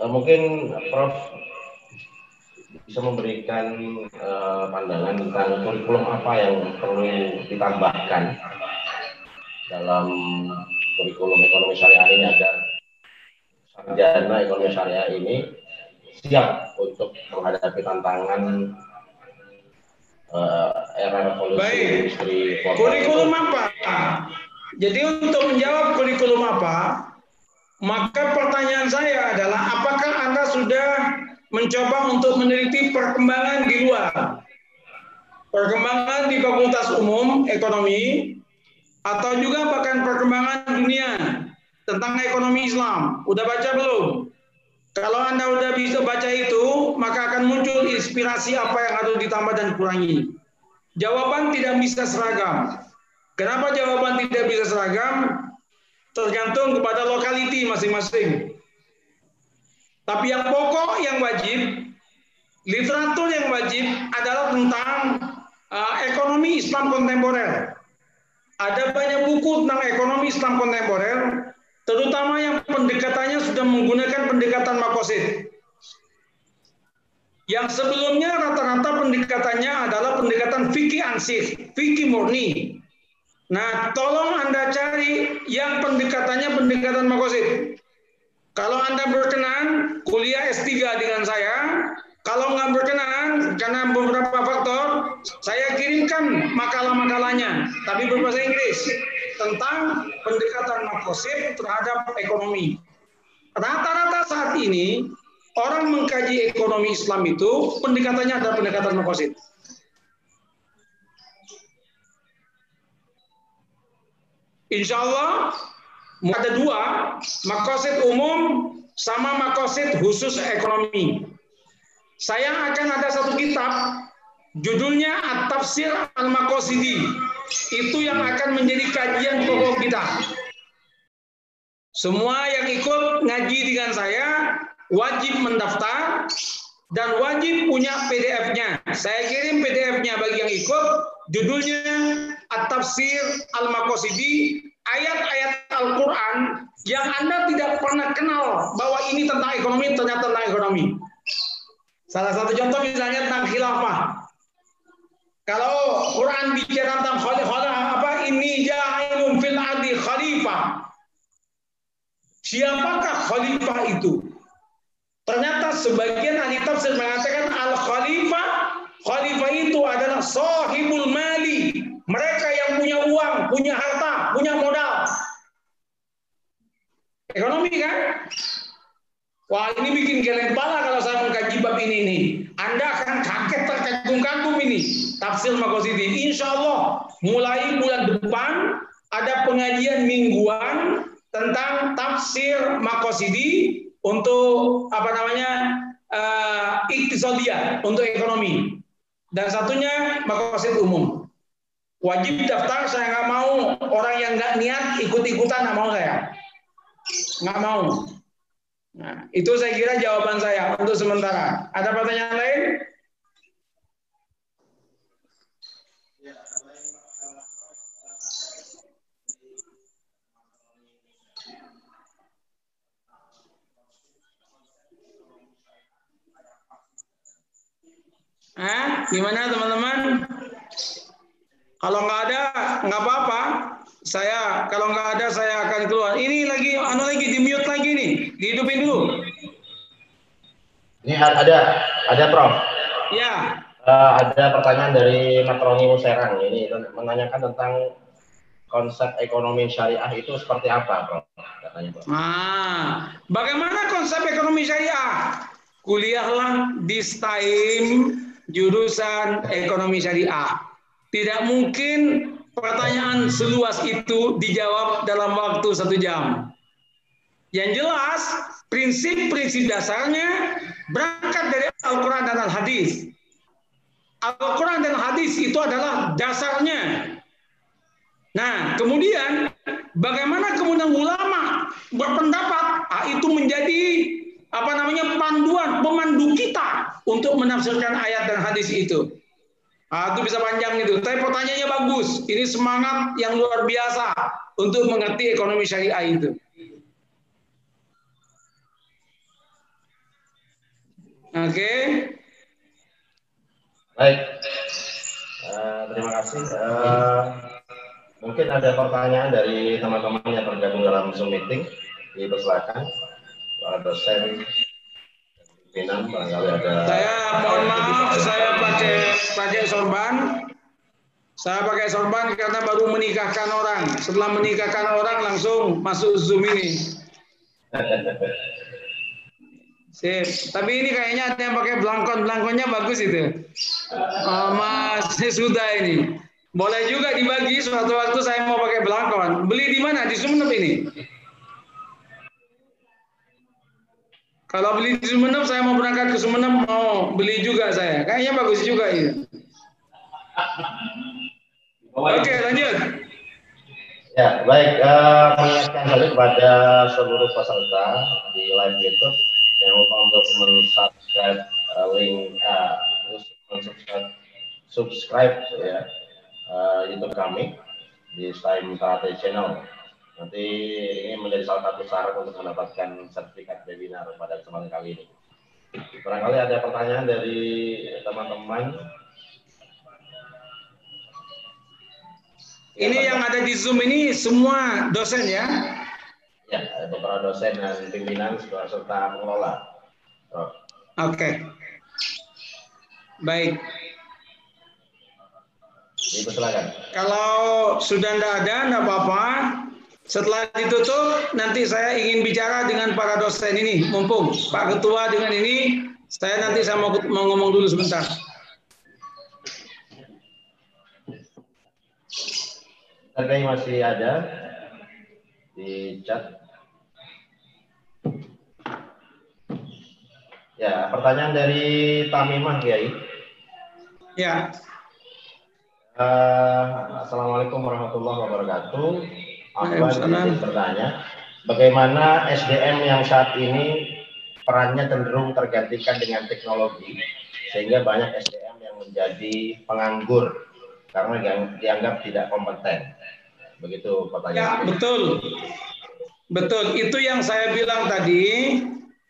mungkin Prof bisa memberikan pandangan tentang kurikulum apa yang perlu ditambahkan dalam kurikulum ekonomi syariah ini agar sarjana ekonomi syariah ini siap untuk menghadapi tantangan era revolusi industri 4.0. Kurikulum apa? Jadi untuk menjawab kurikulum apa, maka pertanyaan saya adalah apakah Anda sudah mencoba untuk meneliti perkembangan di luar? Perkembangan di Fakultas Umum Ekonomi atau juga bahkan perkembangan dunia tentang ekonomi Islam. Udah baca belum? Kalau Anda udah bisa baca itu, maka akan muncul inspirasi apa yang harus ditambah dan kurangi. Jawaban tidak bisa seragam. Kenapa jawaban tidak bisa seragam? Tergantung kepada lokality masing-masing. Tapi yang pokok, yang wajib, literatur yang wajib adalah tentang ekonomi Islam kontemporer. Ada banyak buku tentang ekonomi Islam kontemporer, terutama yang pendekatannya sudah menggunakan pendekatan makosid. Yang sebelumnya rata-rata pendekatannya adalah pendekatan fikih ansih, fikih murni. Nah, tolong Anda cari yang pendekatannya pendekatan makosid. Kalau Anda berkenan, kuliah S3 dengan saya. Kalau nggak berkenan, karena beberapa faktor, saya kirimkan makalah-makalahnya, tapi berbahasa Inggris, tentang pendekatan makosid terhadap ekonomi. Rata-rata saat ini, orang mengkaji ekonomi Islam itu, pendekatannya adalah pendekatan makosid. Insya Allah, ada dua, makosid umum sama makosid khusus ekonomi. Saya akan ada satu kitab, judulnya At-Tafsir Al-Maqasidi. Itu yang akan menjadi kajian pokok kita. Semua yang ikut ngaji dengan saya, wajib mendaftar, dan wajib punya PDF-nya. Saya kirim PDF-nya bagi yang ikut, judulnya At-Tafsir Al-Maqasidi, ayat-ayat Al-Quran yang Anda tidak pernah kenal bahwa ini tentang ekonomi, ternyata tentang ekonomi. Salah satu contoh misalnya tentang khilafah. Kalau Quran bicara tentang khalifah, ini ja'ilun fil ardi khalifah. Siapakah khalifah itu? Ternyata sebagian ahli tafsir mengatakan al-khalifah, khalifah itu adalah sahibul mali. Mereka yang punya uang, punya harta, punya modal. Ekonomi kan? Wah, ini bikin geleng kepala kalau saya mengkaji bab ini nih. Anda akan kaget terkagum-kagum ini. Tafsir Maqasidi. Insya Allah mulai bulan depan ada pengajian mingguan tentang tafsir Maqasidi untuk iktisadiyah, untuk ekonomi. Dan satunya Maqasid umum. Wajib daftar, saya nggak mau orang yang nggak niat ikut-ikutan, nggak mau saya. Nggak mau. Nah, itu saya kira jawaban saya untuk sementara. Ada pertanyaan lain? Gimana teman-teman? Kalau nggak ada, nggak apa-apa. Kalau nggak ada, saya akan keluar. Ini lagi, di mute lagi nih. Dihidupin dulu. Ini ada Prof. Ya. Ada pertanyaan dari Matroni Serang. Ini menanyakan tentang konsep ekonomi syariah itu seperti apa, Prof? Katanya, Prof. Bagaimana konsep ekonomi syariah? Kuliahlah di STAIM jurusan ekonomi syariah. Tidak mungkin pertanyaan seluas itu dijawab dalam waktu 1 jam. Yang jelas, prinsip-prinsip dasarnya berangkat dari Al-Quran dan Al-Hadis. Al-Quran dan Hadis itu adalah dasarnya. Nah, kemudian bagaimana kemudian ulama berpendapat, itu menjadi panduan, pemandu kita untuk menafsirkan ayat dan hadis itu. Itu bisa panjang itu. Tapi pertanyaannya bagus. Ini semangat yang luar biasa untuk mengerti ekonomi syariah itu. Oke. Baik. Terima kasih. Mungkin ada pertanyaan dari teman-teman yang tergabung dalam Zoom meeting. Dipersilakan. Para dosen, pimpinan, barangkali ada. Saya mohon maaf, saya pakai sorban. Saya pakai sorban karena baru menikahkan orang. Setelah menikahkan orang langsung masuk Zoom ini. Sip. Tapi ini kayaknya ada yang pakai belangkon-belangkonnya bagus itu. Masih sudah ini. Boleh juga dibagi suatu waktu saya mau pakai belangkon. Beli di mana? Di Sumeneb ini. Kalau beli di Sumeneb, saya mau berangkat ke Sumeneb, mau beli juga saya. Kayaknya bagus juga itu. Oke, lanjut. Ya, baik. Mengingatkan kembali kepada seluruh peserta di live YouTube yang lupa untuk men-subscribe link, subscribe ya YouTube kami di STAIM Taratai Channel. Nanti ini menjadi salah satu syarat untuk mendapatkan sertifikat webinar pada kesempatan kali ini. Barangkali ada pertanyaan dari teman-teman. Ini yang ada di Zoom ini semua dosen ya? Ya, ada beberapa dosen dan pimpinan serta pengelola. Oke. Baik. Silakan. Kalau sudah tidak ada, tidak apa-apa. Setelah ditutup, nanti saya ingin bicara dengan para dosen ini. Mumpung Pak Ketua dengan ini, saya mau ngomong dulu sebentar. Tadi masih ada di chat. Ya, pertanyaan dari Tamimah, Kiai. Ya. Assalamualaikum warahmatullahi wabarakatuh. Afwan bertanya, bagaimana SDM yang saat ini perannya cenderung tergantikan dengan teknologi, sehingga banyak SDM yang menjadi penganggur karena dianggap tidak kompeten. Begitu pertanyaan. Ya, betul. Betul, itu yang saya bilang tadi,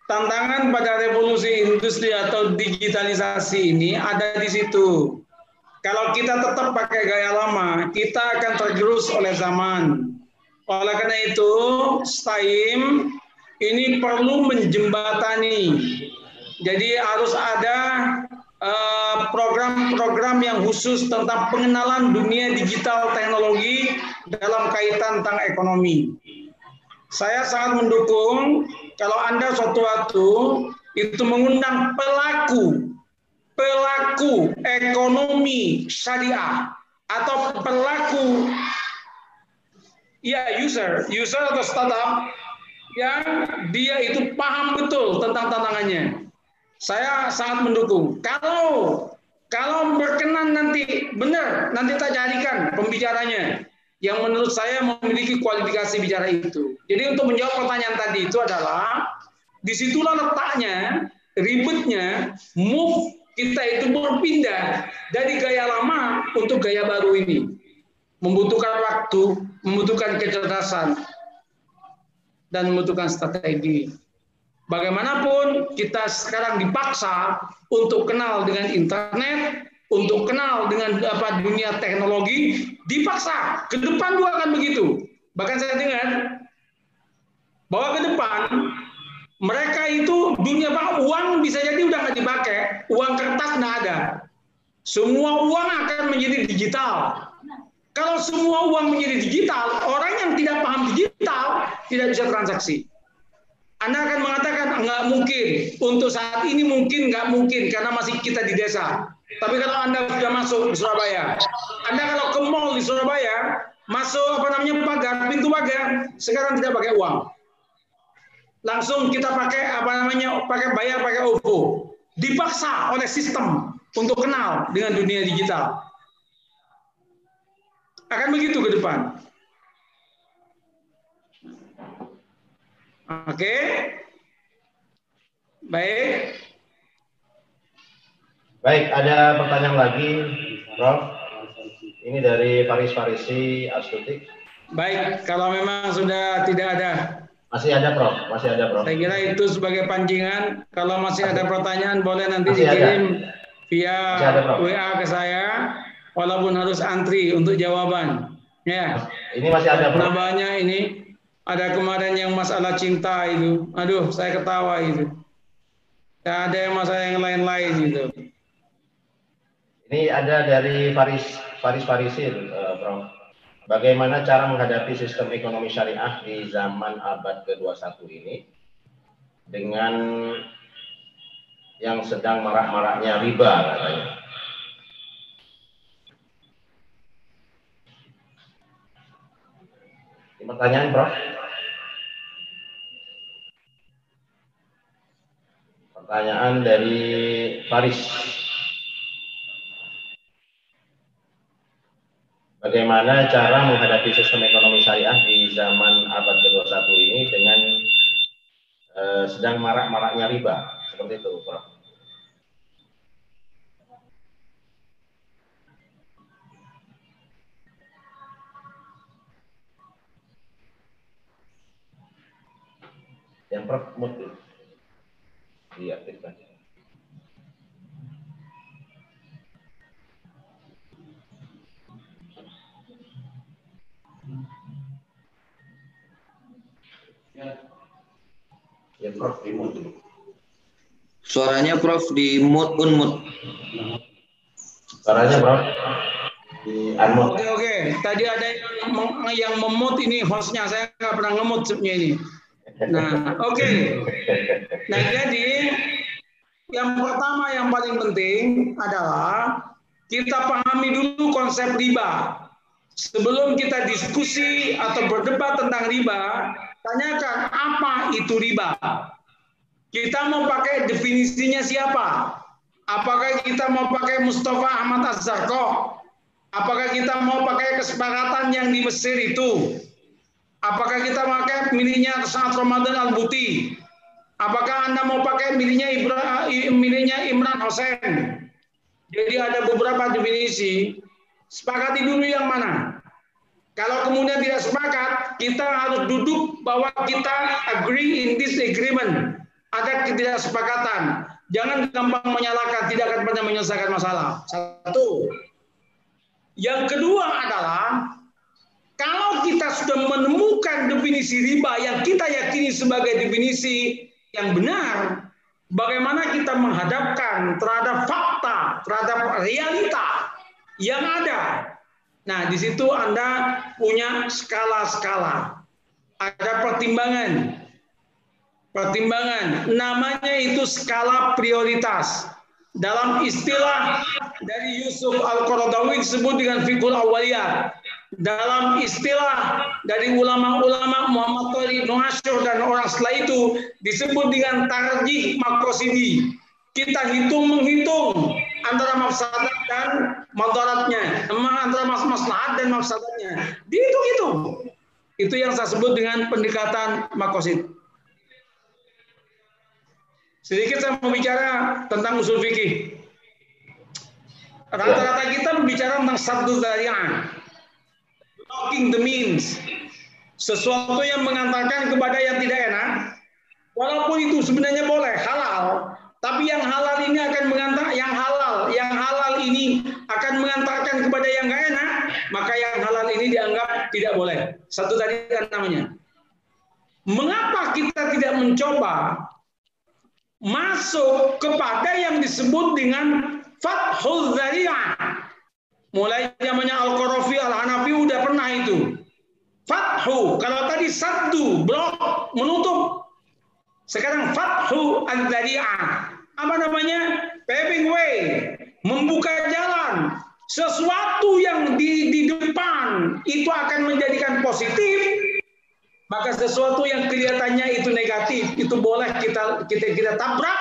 tantangan pada revolusi industri atau digitalisasi ini ada di situ. Kalau kita tetap pakai gaya lama, kita akan tergerus oleh zaman. Oleh karena itu, STAIM ini perlu menjembatani. Jadi harus ada program-program yang khusus tentang pengenalan dunia digital teknologi dalam kaitan tentang ekonomi. Saya sangat mendukung kalau Anda suatu waktu itu mengundang pelaku ekonomi syariah atau pelaku user atau startup yang dia itu paham betul tentang tantangannya. Saya sangat mendukung. Kalau berkenan nanti benar, nanti kita carikan pembicaranya yang menurut saya memiliki kualifikasi bicara itu. Jadi untuk menjawab pertanyaan tadi itu adalah disitulah letaknya, ribetnya, move kita itu berpindah dari gaya lama untuk gaya baru ini. Membutuhkan waktu, membutuhkan kecerdasan, dan membutuhkan strategi. Bagaimanapun kita sekarang dipaksa untuk kenal dengan internet, untuk kenal dengan dunia teknologi, dipaksa. Ke depan juga akan begitu. Bahkan saya dengar bahwa ke depan Mereka itu dunia uang bisa jadi udah nggak dipakai, uang kertas nggak ada. Semua uang akan menjadi digital. Kalau semua uang menjadi digital, orang yang tidak paham digital tidak bisa transaksi. Anda akan mengatakan nggak mungkin, untuk saat ini mungkin nggak mungkin karena masih kita di desa. Tapi kalau Anda sudah masuk di Surabaya, Anda kalau ke mall di Surabaya, masuk pagar, pintu pagar, sekarang tidak pakai uang. Langsung kita pakai bayar pakai OVO. Dipaksa oleh sistem untuk kenal dengan dunia digital. Akan begitu ke depan. Oke. Baik. Baik, ada pertanyaan lagi, Prof. Ini dari Faris Farisi Astuti. Baik, kalau memang sudah tidak ada. Masih ada, Prof. Masih ada, Prof. Saya kira itu sebagai pancingan. Kalau masih ada pertanyaan, boleh nanti masih dikirim ada. via WA ke saya, walaupun harus antri untuk jawaban. Ya. Ini masih ada, Prof. Nambahnya ini ada kemarin yang masalah cinta itu. Aduh, saya ketawa itu. Tidak ada yang masalah yang lain-lain itu. Ini ada dari Faris Farisi, Prof. Bagaimana cara menghadapi sistem ekonomi syariah di zaman abad ke-21 ini dengan yang sedang marak-maraknya riba katanya. Ini pertanyaan, Prof. Pertanyaan dari Faris. Bagaimana cara menghadapi sistem ekonomi syariah di zaman abad ke-21 ini dengan sedang marak-maraknya riba, seperti itu, Prof. Yang Prof mute diaktifkan. Ya, Prof, di mute dulu. Suaranya Prof di mute unmute. Suaranya, Prof, di unmute. Oke. Tadi ada yang memut ini hostnya, saya nggak pernah ngemut sebenarnya ini. Nah, oke. Nah, jadi yang pertama yang paling penting adalah kita pahami dulu konsep riba. Sebelum kita diskusi atau berdebat tentang riba, tanyakan apa itu riba. Kita mau pakai definisinya siapa? Apakah kita mau pakai Mustafa Ahmad Az-Zarqo? Apakah kita mau pakai kesepakatan yang di Mesir itu? Apakah kita pakai miliknya Saad Ramadan Al-Buti? Apakah Anda mau pakai miliknya Imran Hussein? Jadi ada beberapa definisi. Sepakati dulu yang mana. Kalau kemudian tidak sepakat, kita harus duduk bahwa kita agree in this agreement. Ada ketidaksepakatan. Jangan gampang menyalahkan, tidak akan pernah menyelesaikan masalah. Satu. Yang kedua adalah, kalau kita sudah menemukan definisi riba yang kita yakini sebagai definisi yang benar, bagaimana kita menghadapkan terhadap fakta, terhadap realita yang ada. Nah, di situ Anda punya skala-skala. Ada pertimbangan. Namanya itu skala prioritas. Dalam istilah dari Yusuf Al-Qaradawi disebut dengan fiqhul awaliyat. Dalam istilah dari ulama-ulama Muhammad Thori Nuasyur dan orang setelah itu disebut dengan tarjih makrosidi. Kita menghitung antara mafsadat dan madaratnya, antara maslahat dan mafsadatnya. Dihitung-hitung. Itu yang saya sebut dengan pendekatan makosid. Sedikit saya mau bicara tentang usul fikih. Rata-rata kita berbicara tentang sabdu dzari'ah, blocking the means, sesuatu yang mengantarkan kepada yang tidak enak, walaupun itu sebenarnya boleh, halal, tapi yang halal ini akan mengantar yang halal ini akan mengantarkan kepada yang nggak enak, maka yang halal ini dianggap tidak boleh. Satu tadi kan namanya. Mengapa kita tidak mencoba masuk kepada yang disebut dengan Fathul Dzari'ah? Mulai zamannya Al-Qarafi, Al-Hanafi udah pernah itu. Fathu, kalau tadi saddu, blok, menutup. Sekarang Fathu Al-Dzari'ah. Apa namanya? Paving way, membuka jalan. Sesuatu yang di depan itu akan menjadikan positif, maka sesuatu yang kelihatannya itu negatif, itu boleh kita tabrak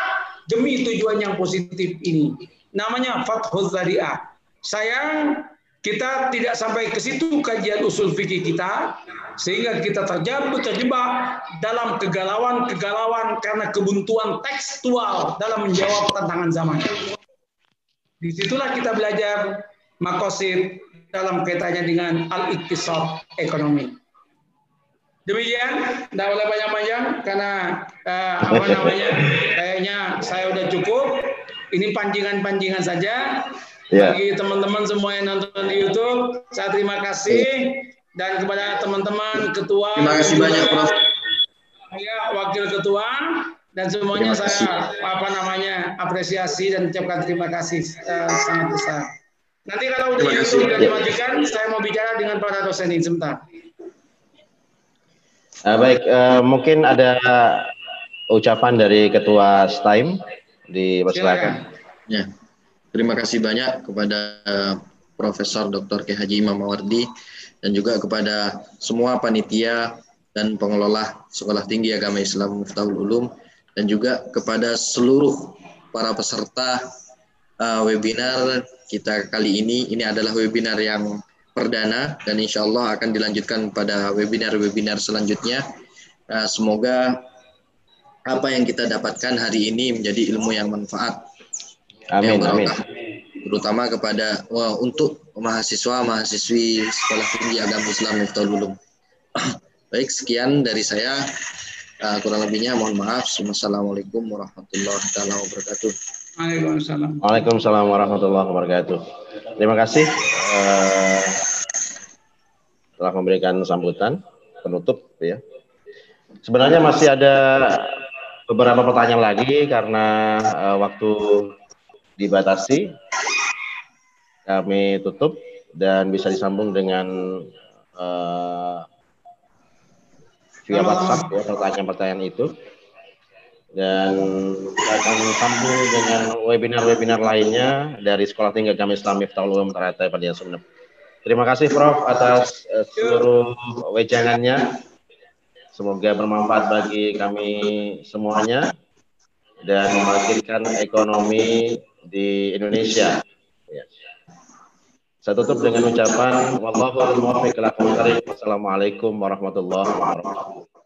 demi tujuan yang positif ini. Namanya Fathul Dzari'ah. Sayang kita tidak sampai ke situ kajian usul fikih kita, sehingga kita terjebak dalam kegalauan karena kebuntuan tekstual dalam menjawab tantangan zaman. Disitulah kita belajar maqasid dalam kaitannya dengan al-iqtisad ekonomi. Demikian, tidak boleh panjang-panjang karena kayaknya saya udah cukup. Ini pancingan-pancingan saja. Bagi teman-teman semua yang nonton di YouTube, saya terima kasih, dan kepada teman-teman ketua, terima kasih banyak Prof. Wakil ketua, dan semuanya saya apresiasi dan ucapkan terima kasih sangat besar. Nanti kalau udah YouTube sudah dimatikan, saya mau bicara dengan para dosen ini sebentar. Baik, mungkin ada ucapan dari Ketua STAIM, dipersilakan. Ya. Terima kasih banyak kepada Profesor Dr. K. Haji Imam Mawardi dan juga kepada semua panitia dan pengelola Sekolah Tinggi Agama Islam Miftahul Ulum, dan juga kepada seluruh para peserta webinar kita kali ini. Ini adalah webinar yang perdana dan insya Allah akan dilanjutkan pada webinar-webinar selanjutnya. Semoga apa yang kita dapatkan hari ini menjadi ilmu yang manfaat. Amin, amin. Terutama kepada untuk mahasiswa-mahasiswi Sekolah Tinggi Agama Islam Miftahul Ulum. Baik, sekian dari saya. Kurang lebihnya mohon maaf. Wassalamualaikum warahmatullahi wabarakatuh. Waalaikumsalam warahmatullahi wabarakatuh. Terima kasih telah memberikan sambutan penutup ya. Sebenarnya masih ada beberapa pertanyaan lagi karena waktu dibatasi, kami tutup dan bisa disambung dengan via WhatsApp ya, pertanyaan-pertanyaan itu, dan kita akan sambung dengan webinar-webinar lainnya dari Sekolah Tinggi Agama Islam Miftahul Ulum Taratai Padian Sumeneb. Terima kasih Prof atas seluruh wejangannya. Semoga bermanfaat bagi kami semuanya dan membangkitkan ekonomi di Indonesia. Ya. Saya tutup dengan ucapan wallahul muwaffiq ila aqwamit thoriq. Wassalamualaikum warahmatullahi wabarakatuh.